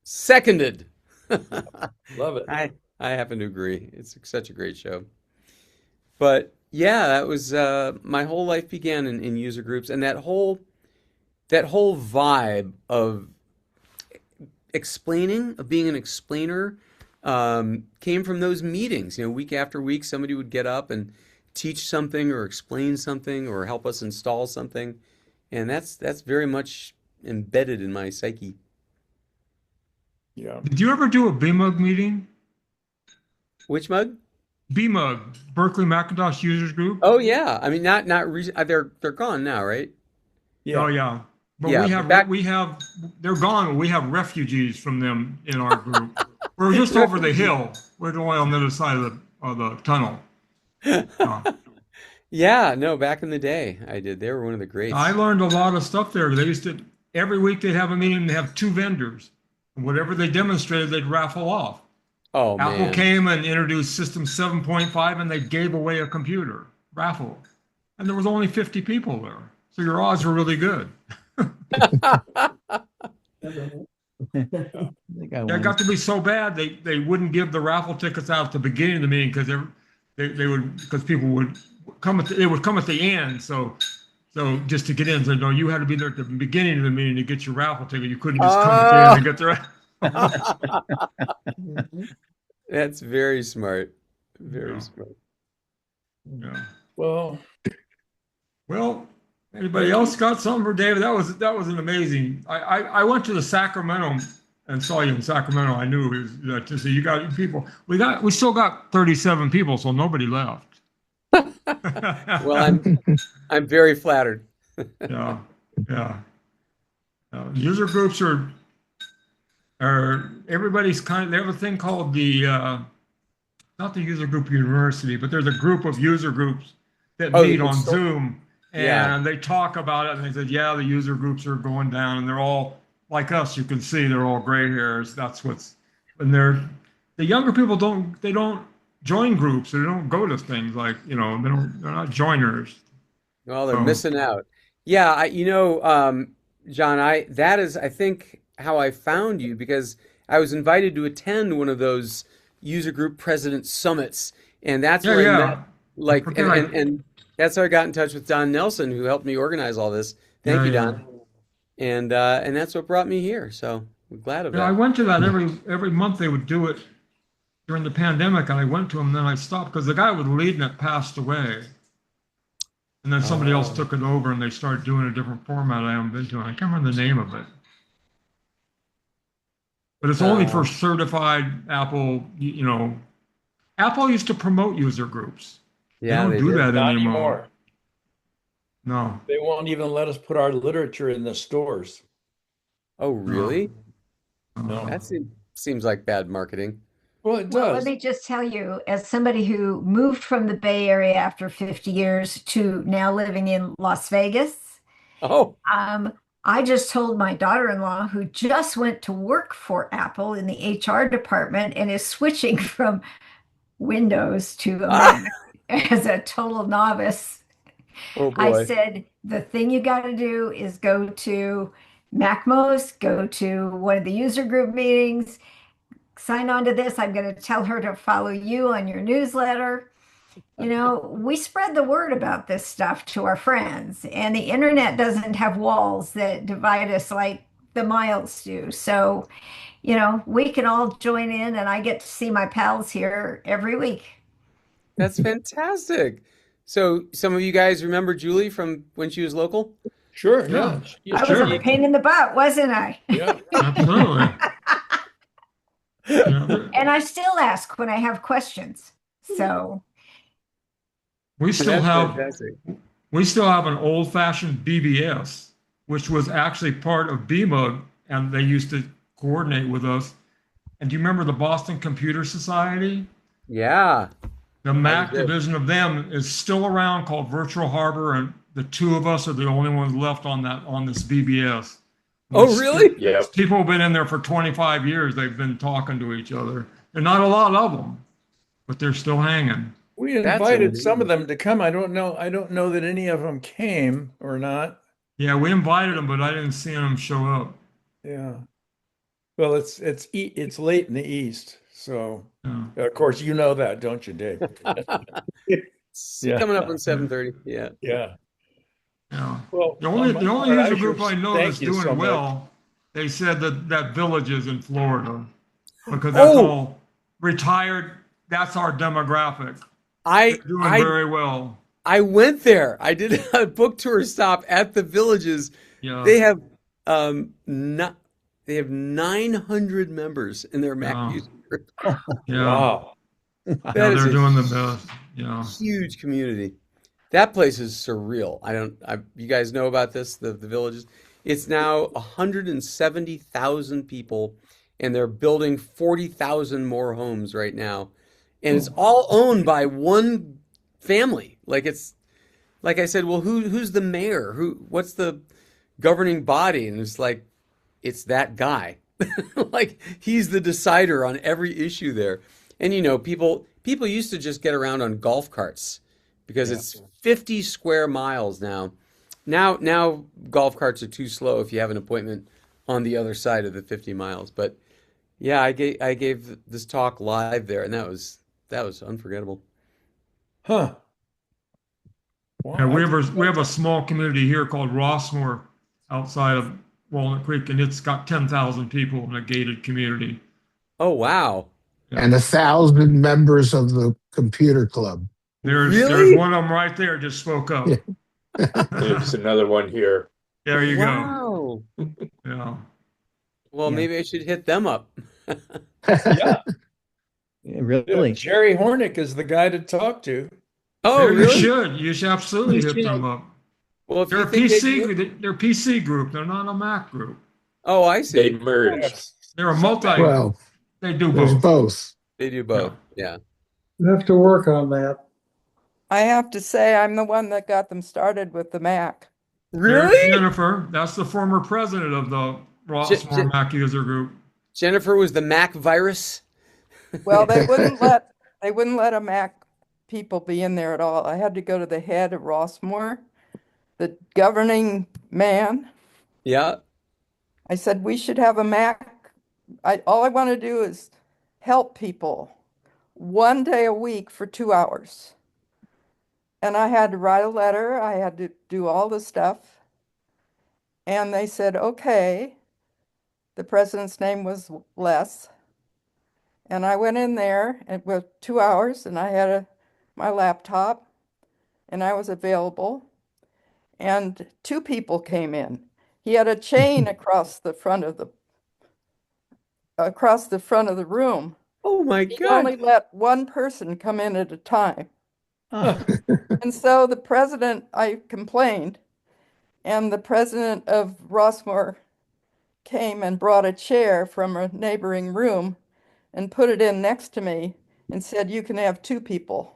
Seconded. Love it. I happen to agree. It's such a great show. But yeah, that was my whole life began in user groups, and that whole vibe of explaining, of being an explainer, came from those meetings. Week after week, somebody would get up and teach something or explain something or help us install something, and that's very much embedded in my psyche. Yeah. Did you ever do a BMUG meeting? Which mug? BMUG, Berkeley Macintosh Users Group. Oh yeah, I mean not they're gone now, right? Yeah. Oh yeah, but Yeah, we but have back we have they're gone. We have refugees from them in our group. We're just over the hill. We're only on the other side of the tunnel. Uh, Yeah, no, back in the day I did. They were one of the I greats. learned a lot of stuff there. They used to every week they'd have a meeting and they have two vendors. And whatever they demonstrated, they'd raffle off. Oh Apple man. came and introduced System 7.5 and they gave away a computer raffle. And there was only 50 people there. So your odds were really good. I think I Yeah, it won. got to be so bad they wouldn't give the raffle tickets out at the beginning of the meeting because they would because people would come they would come at the end. So just to get in, so no, you had to be there at the beginning of the meeting to get your raffle ticket. You couldn't just come at the end and get the raffle. That's very smart. Very Yeah, smart. yeah. Well, Well, anybody else got something for David? That was an amazing. I went to the Sacramento and saw you in Sacramento. I knew it was to see you got people. We still got 37 people, so nobody left. Well, I'm very flattered. Yeah, yeah. User groups are everybody's they have a thing called the not the user group university, but there's a group of user groups that Oh, meet on it's so, Zoom yeah. and they talk about it and they said, yeah, the user groups are going down and they're all like us. You can see they're all gray hairs. That's and the younger people they don't join groups. They don't go to things like, they're not joiners. Well, they're So, missing out. Yeah, John, that is, I think, how I found you because I was invited to attend one of those user group president summits, and that's yeah, where I met, yeah. I like, forget. and that's how I got in touch with Don Nelson, who helped me organize all this. Thank Yeah, you, yeah. Don. And that's what brought me here. So we're glad of Yeah, I that. went to that every month. They would do it during the pandemic, and I went to them. Then I stopped because the guy who was leading it passed away, and then somebody else oh, took it over, and they started doing a different format. I haven't been to it. I can't remember the name of it, but it's only for Uh, certified Apple. Apple used to promote user groups. They yeah, don't they do did. that not anymore. anymore. No, They won't even let us put our literature in the stores. Oh, no, really? No. no. That seems like bad marketing. Well, it Well, let does. me just tell you, as somebody who moved from the Bay Area after 50 years to now living in Las Vegas, Oh, um, I just told my daughter-in-law, who just went to work for Apple in the HR department and is switching from Windows to a ah, Mac as a total novice. oh I boy. said, the thing you got to do is go to MacMost, go to one of the user group meetings, sign on to this. I'm going to tell her to follow you on your newsletter. We spread the word about this stuff to our friends, and the internet doesn't have walls that divide us like the miles do. So, we can all join in, and I get to see my pals here every week. That's fantastic. So some of you guys remember Julie from when she was local? Sure, Yeah, yeah. She I used to was a sure, be, pain in the butt, wasn't I? yeah. absolutely. Yeah, And I still ask when I have questions. So, we still That's have fantastic. we still have an old-fashioned BBS, which was actually part of BMUG, and they used to coordinate with us. And do you remember the Boston Computer Society? Yeah, The I was Mac there. division of them is still around, called Virtual Harbor, and the two of us are the only ones left on this BBS. And Oh, really? Yep. people have been in there for 25 years. They've been talking to each other. There are not a lot of them, but they're still hanging. We That's invited some of amazing. them to come. I don't know. I don't know that any of them came or not. Yeah, we invited them, but I didn't see them show up. Yeah. Well, it's late in the East, So, Yeah. of course, you know that, don't you, Dave? It's Yeah. coming up on 7:30. Yeah. Yeah. Yeah. Well, The only Margaret, user group I know thank that's you so doing much. well, they said that Villages in Florida, because that's Oh, all retired. That's our demographic. They're I doing I very well. I went there. I did a book tour stop at the Villages. Yeah. They have not they have 900 members in their Mac Yeah. user group. Yeah. Wow. Yeah. That is They're a doing the best. Yeah. huge community. That place is surreal. You guys know about this, the Villages? It's now 170,000 people, and they're building 40,000 more homes right now. And it's all owned by one family. Like I said, well, who's the mayor? What's the governing body? And it's like, it's that guy. Like he's the decider on every issue there. And people used to just get around on golf carts because it's 50 square miles now. Now golf carts are too slow if you have an appointment on the other side of the 50 miles. But yeah, I gave this talk live there, and that was unforgettable. Huh. Yeah, Well, we have a small community here called Rossmore outside of Walnut Creek, and it's got 10,000 people in a gated community. Oh wow. Yeah. And 1,000 members of the computer club. There's Really? one of them right there just spoke up. Yeah. There's another one here. There you go. Wow. Yeah. Well, Yeah. maybe I should hit them up. yeah. Really? Jerry Hornick is the guy to talk to. Oh, There really? you should absolutely You hit should. them up. Well, if They're you a think they're a PC group. They're not a Mac group. oh, I They see. merged. They're a multi. Well, They do there's both. both. They do both. Yeah. You have to work on that. I have to say, I'm the one that got them started with the Mac. There's Really? Jennifer. That's the former president of the Rossmore Mac user group. Jennifer was the Mac virus. Well, they wouldn't let a Mac people be in there at all. I had to go to the head of Rossmore, the governing man. Yeah. I said, we should have a Mac. All I want to do is help people 1 day a week for 2 hours. And I had to write a letter. I had to do all the stuff. And they said, okay. The president's name was Les. And I went in there and with 2 hours, and I had my laptop, and I was available. And 2 people came in. He had a chain across the front of the room. Oh my He God. only let one person come in at a time. Oh, And so I complained, and the president of Rossmore came and brought a chair from a neighboring room and put it in next to me and said, you can have 2 people.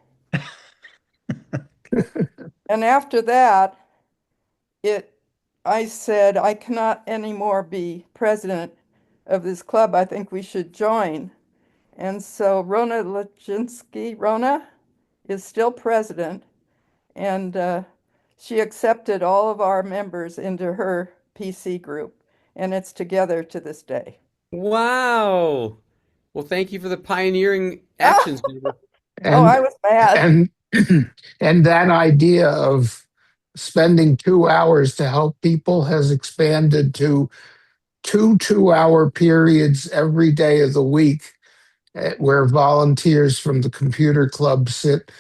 And after that, I said, I cannot anymore be president of this club. I think we should join. And so Rona is still president, and she accepted all of our members into her PC group, and it's together to this day. Wow. Well, thank you for the pioneering actions. Jennifer. Oh, I was mad. And that idea of spending 2 hours to help people has expanded to 2 2-hour periods every day of the week, where volunteers from the computer club sit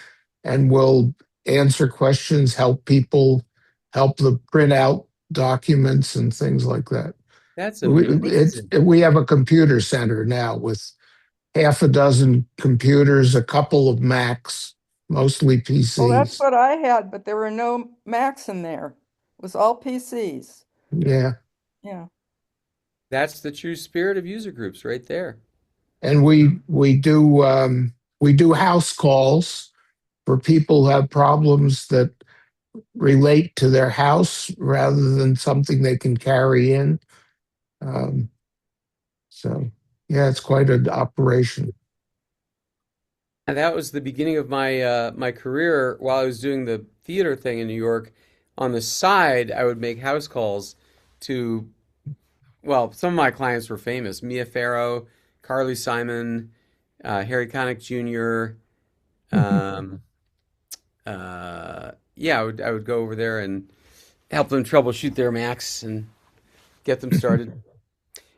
and will answer questions, help people, help them print out documents and things like that. That's amazing. We have a computer center now with half a dozen computers, a couple of Macs, mostly PCs. Well, that's what I had, but there were no Macs in there. It was all PCs. Yeah. Yeah. That's the true spirit of user groups right there. And we do house calls for people who have problems that relate to their house rather than something they can carry in. So yeah, it's quite an operation. And that was the beginning of my career while I was doing the theater thing in New York. On the side, I would make house calls to, well, some of my clients were famous. Mia Farrow, Carly Simon, Harry Connick Jr. Yeah, I would go over there and help them troubleshoot their Macs and get them started.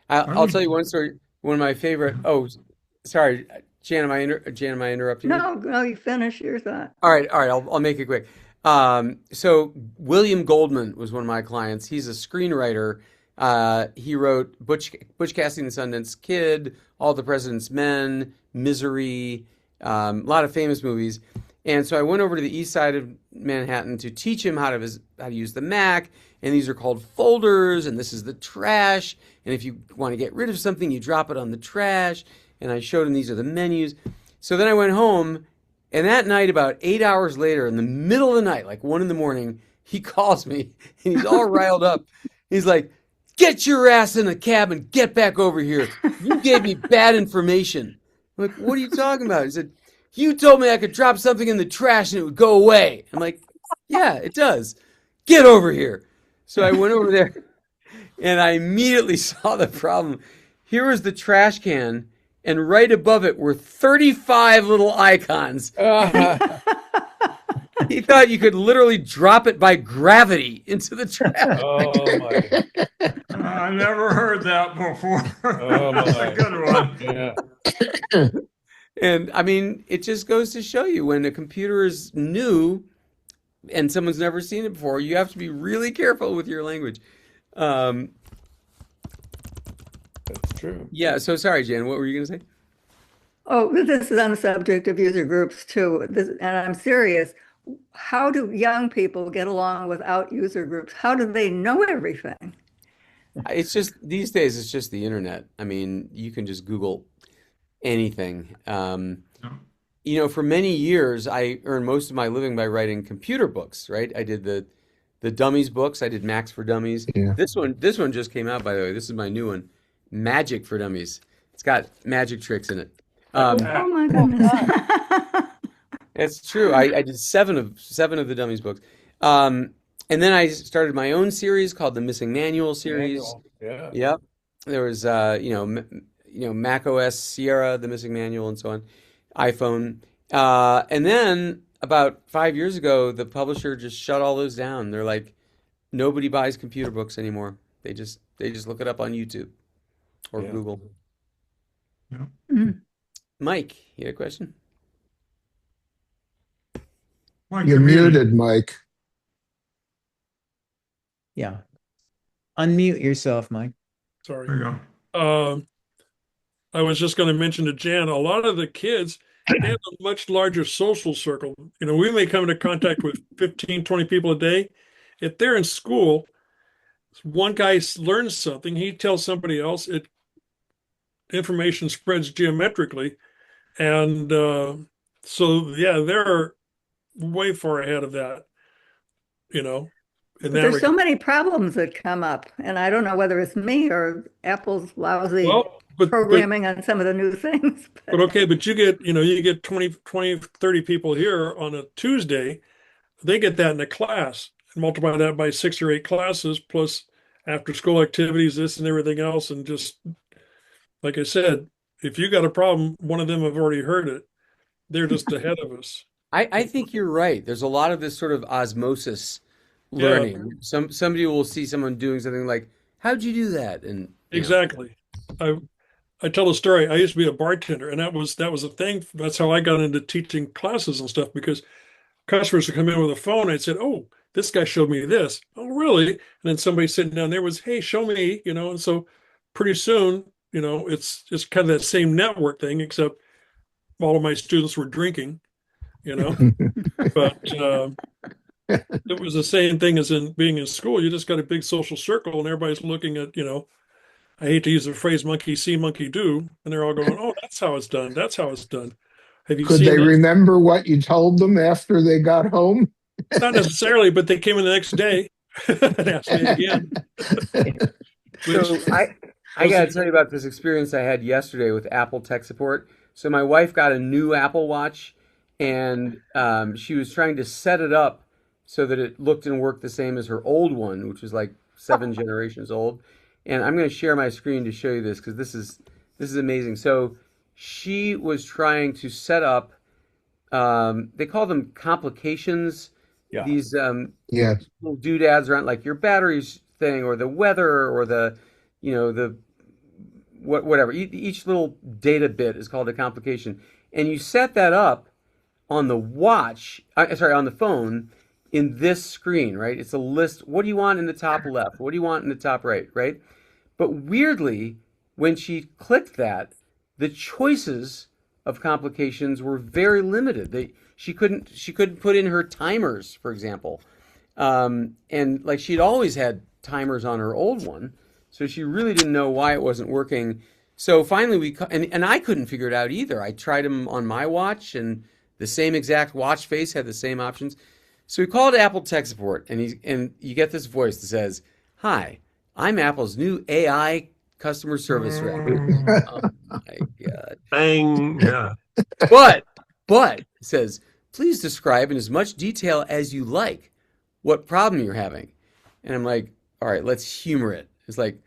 I'll tell you one story. One of my favorite. Oh, sorry, Jan. Jan, am I interrupting you? No, you finish your thought. All right. I'll make it quick. So William Goldman was one of my clients. He's a screenwriter. He wrote Butch Cassidy and the Sundance Kid, All the President's Men, Misery, a lot of famous movies. And so I went over to the east side of Manhattan to teach him how to use the Mac. And these are called folders, and this is the trash. And if you want to get rid of something, you drop it on the trash. And I showed him these are the menus. So then I went home, and that night, about 8 hours later, in the middle of the night, like 1 a.m, he calls me, and he's all riled up. He's like, "Get your ass in the cab and get back over here. You gave me bad information." I'm like, "What are you talking about?" He said, "You told me I could drop something in the trash and it would go away." I'm like, "Yeah, it does. Get over here." So I went over there, and I immediately saw the problem. Here was the trash can, and right above it were 35 little icons. He thought you could literally drop it by gravity into the trash. Oh my! I never heard that before. Oh That's my! a good one. Yeah. And I mean, it just goes to show you when a computer is new and someone's never seen it before, you have to be really careful with your language. That's true. Yeah, so sorry, Jan, what were you going to say? Oh, this is on the subject of user groups too. And I'm serious. How do young people get along without user groups? How do they know everything? It's just, these days, it's just the internet. I mean, you can just Google anything. You know, for many years, I earned most of my living by writing computer books, right? I did the Dummies books. I did Macs for Dummies. Yeah. This one just came out, by the way. This is my new one, Magic for Dummies. It's got magic tricks in it. Oh my goodness. It's true. I did seven of the Dummies books. And then I started my own series called the Missing Manual series. Yeah. Yep. There was Mac OS Sierra, the Missing Manual, and so on, iPhone. And then about 5 years ago, the publisher just shut all those down. They're like, nobody buys computer books anymore. They just look it up on YouTube or Google. Yeah. Mm. Mike, you had a question? Mike, You're muted, Mike. Yeah. Unmute yourself, Mike. Sorry. There you go. I was just going to mention to Jan, a lot of the kids, they have a much larger social circle. You know, we may come into contact with 15, 20 people a day. If they're in school, one guy learns something, he tells somebody else, information spreads geometrically. And they're way far ahead of that, you know. There's so many problems that come up, and I don't know whether it's me or Apple's lousy programming on some of the new things. But you get 20, 30 people here on a Tuesday, they get that in a class, and multiply that by 6 or 8 classes, plus after school activities, this and everything else. And just, like I said, if you got a problem, one of them have already heard it. They're just ahead of us. I think you're right. There's a lot of this sort of osmosis learning. Somebody will see someone doing something like, "How'd you do that?" And exactly. I tell a story. I used to be a bartender, and that was a thing. That's how I got into teaching classes and stuff, because customers would come in with a phone. I'd said, "Oh, this guy showed me this." "Oh, really?" And then somebody sitting down there was, "Hey, show me," you know. And so pretty soon, you know, it's just kind of that same network thing, except all of my students were drinking, you know. But it was the same thing as in being in school. You just got a big social circle, and everybody's looking at, you know, I hate to use the phrase monkey see, monkey do. And they're all going, "Oh, that's how it's done. That's how it's done." Have you Could seen they this? remember what you told them after they got home? Not necessarily, but they came in the next day and asked me again. So I got to tell you about this experience I had yesterday with Apple tech support. So my wife got a new Apple Watch, and she was trying to set it up so that it looked and worked the same as her old one, which was like 7 generations old. And I'm going to share my screen to show you this, because this is amazing. So she was trying to set up, they call them complications. Yeah. These Yes. little doodads around like your batteries thing or the weather or the, the whatever. Each little data bit is called a complication. And you set that up on the watch, on the phone in this screen, right? It's a list. What do you want in the top left? What do you want in the top right, right? But weirdly, when she clicked that, the choices of complications were very limited. She couldn't put in her timers, for example. And like she'd always had timers on her old one, so she really didn't know why it wasn't working. So finally and I couldn't figure it out either. I tried them on my watch, and the same exact watch face had the same options. So we called Apple tech support, and you get this voice that says, "Hi, I'm Apple's new AI customer service rep." Oh my God. Bang. Yeah. But it says, "Please describe in as much detail as you like what problem you're having." And I'm like, all right, let's humor it. It's like,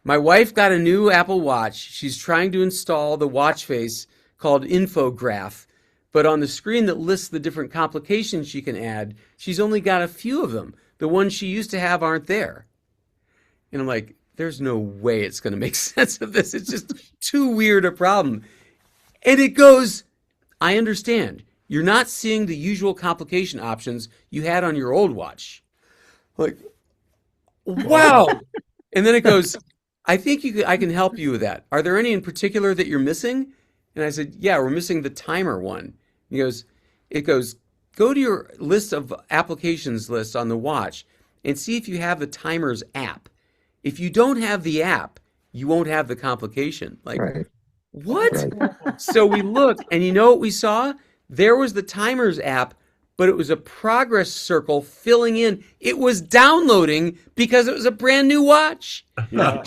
my wife got a new Apple Watch. She's trying to install the watch face called Infograph, but on the screen that lists the different complications she can add, she's only got a few of them. The ones she used to have aren't there. And I'm like, there's no way it's going to make sense of this. It's just too weird a problem. And it goes, I understand. You're not seeing the usual complication options you had on your old watch. Like, wow. And then it goes, I think I can help you with that. Are there any in particular that you're missing? And I said, yeah, we're missing the timer one. And it goes, go to your list of applications list on the watch and see if you have the timers app. If you don't have the app, you won't have the complication. Like, Right. what? Right. So we looked, and you know what we saw? There was the timers app, but it was a progress circle filling in. It was downloading because it was a brand new watch. Yeah.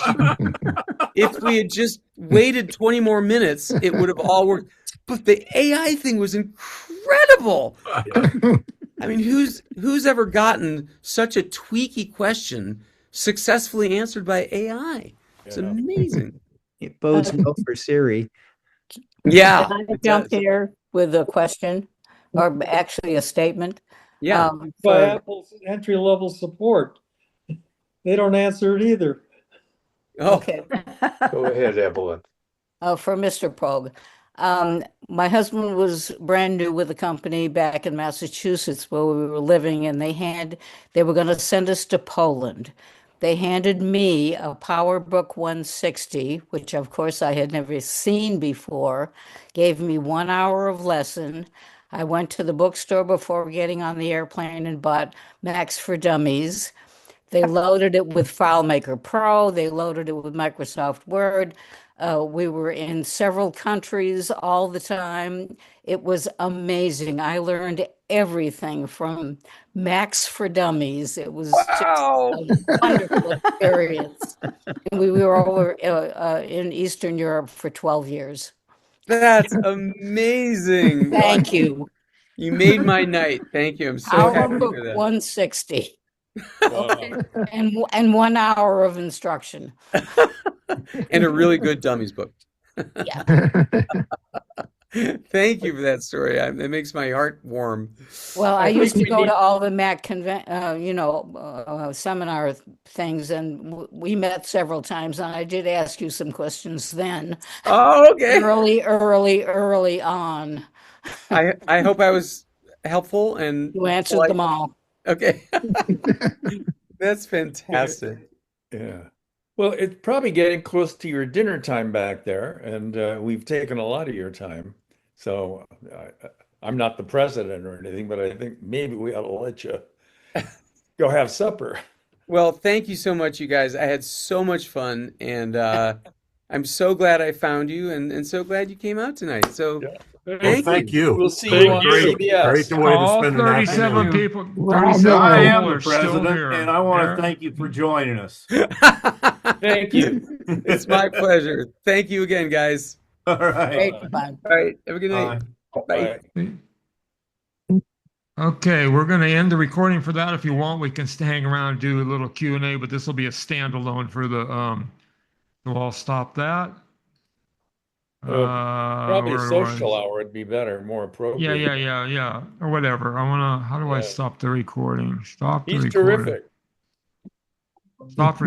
If we had just waited 20 more minutes, it would have all worked. But the AI thing was incredible. I mean, who's ever gotten such a tweaky question successfully answered by AI? It's amazing. It bodes well for Siri. Yeah. Can I it jump does. here with a question or actually a statement? Yeah. By For, Apple's entry-level support. They don't answer it either. Oh, okay. Go ahead, Evelyn. For Mr. Pogue. My husband was brand new with the company back in Massachusetts where we were living, and they were going to send us to Poland. They handed me a PowerBook 160, which of course I had never seen before, gave me 1 hour of lesson. I went to the bookstore before getting on the airplane and bought Macs for Dummies. They loaded it with FileMaker Pro. They loaded it with Microsoft Word. We were in several countries all the time. It was amazing. I learned everything from Macs for Dummies. It was just a wonderful experience. And we were over in Eastern Europe for 12 years. That's amazing. Thank you. You made my night. Thank you. I'm so happy to PowerBook hear that. 160 Wow. and 1 hour of instruction. And a really good dummies book. Yeah. Thank you for that story. It makes my heart warm. Well, I I used to think we go need- to all the Mac seminar things, and we met several times, and I did ask you some questions then, Oh, okay. early on. I hope I was helpful and You answered polite. them all. Okay. That's fantastic. Yeah. Well, it's probably getting close to your dinner time back there, and we've taken a lot of your time. So I'm not the president or anything, but I think maybe we ought to let you go have supper. Well, thank you so much, you guys. I had so much fun, and I'm so glad I found you, and so glad you came out tonight. So Well, thank thank you. you. We'll see Thank you on you. CBS. Great way to All spend an 37 afternoon. people, Bravo. 37 I am people the are still president, here. and I want Yeah. to thank you for joining us. Thank you. It's my pleasure. Thank you again, guys. All right. Great fun. All right. Have a good night. Bye. Okay, we're going to end the recording for that. If you want, we can hang around and do a little Q&A, but this will be a standalone for the, so I'll stop that. Probably where social was? hour would be better, more Yeah, appropriate. or whatever. How do I Yeah. stop the recording? Stop the He's recording. terrific. Stop recording.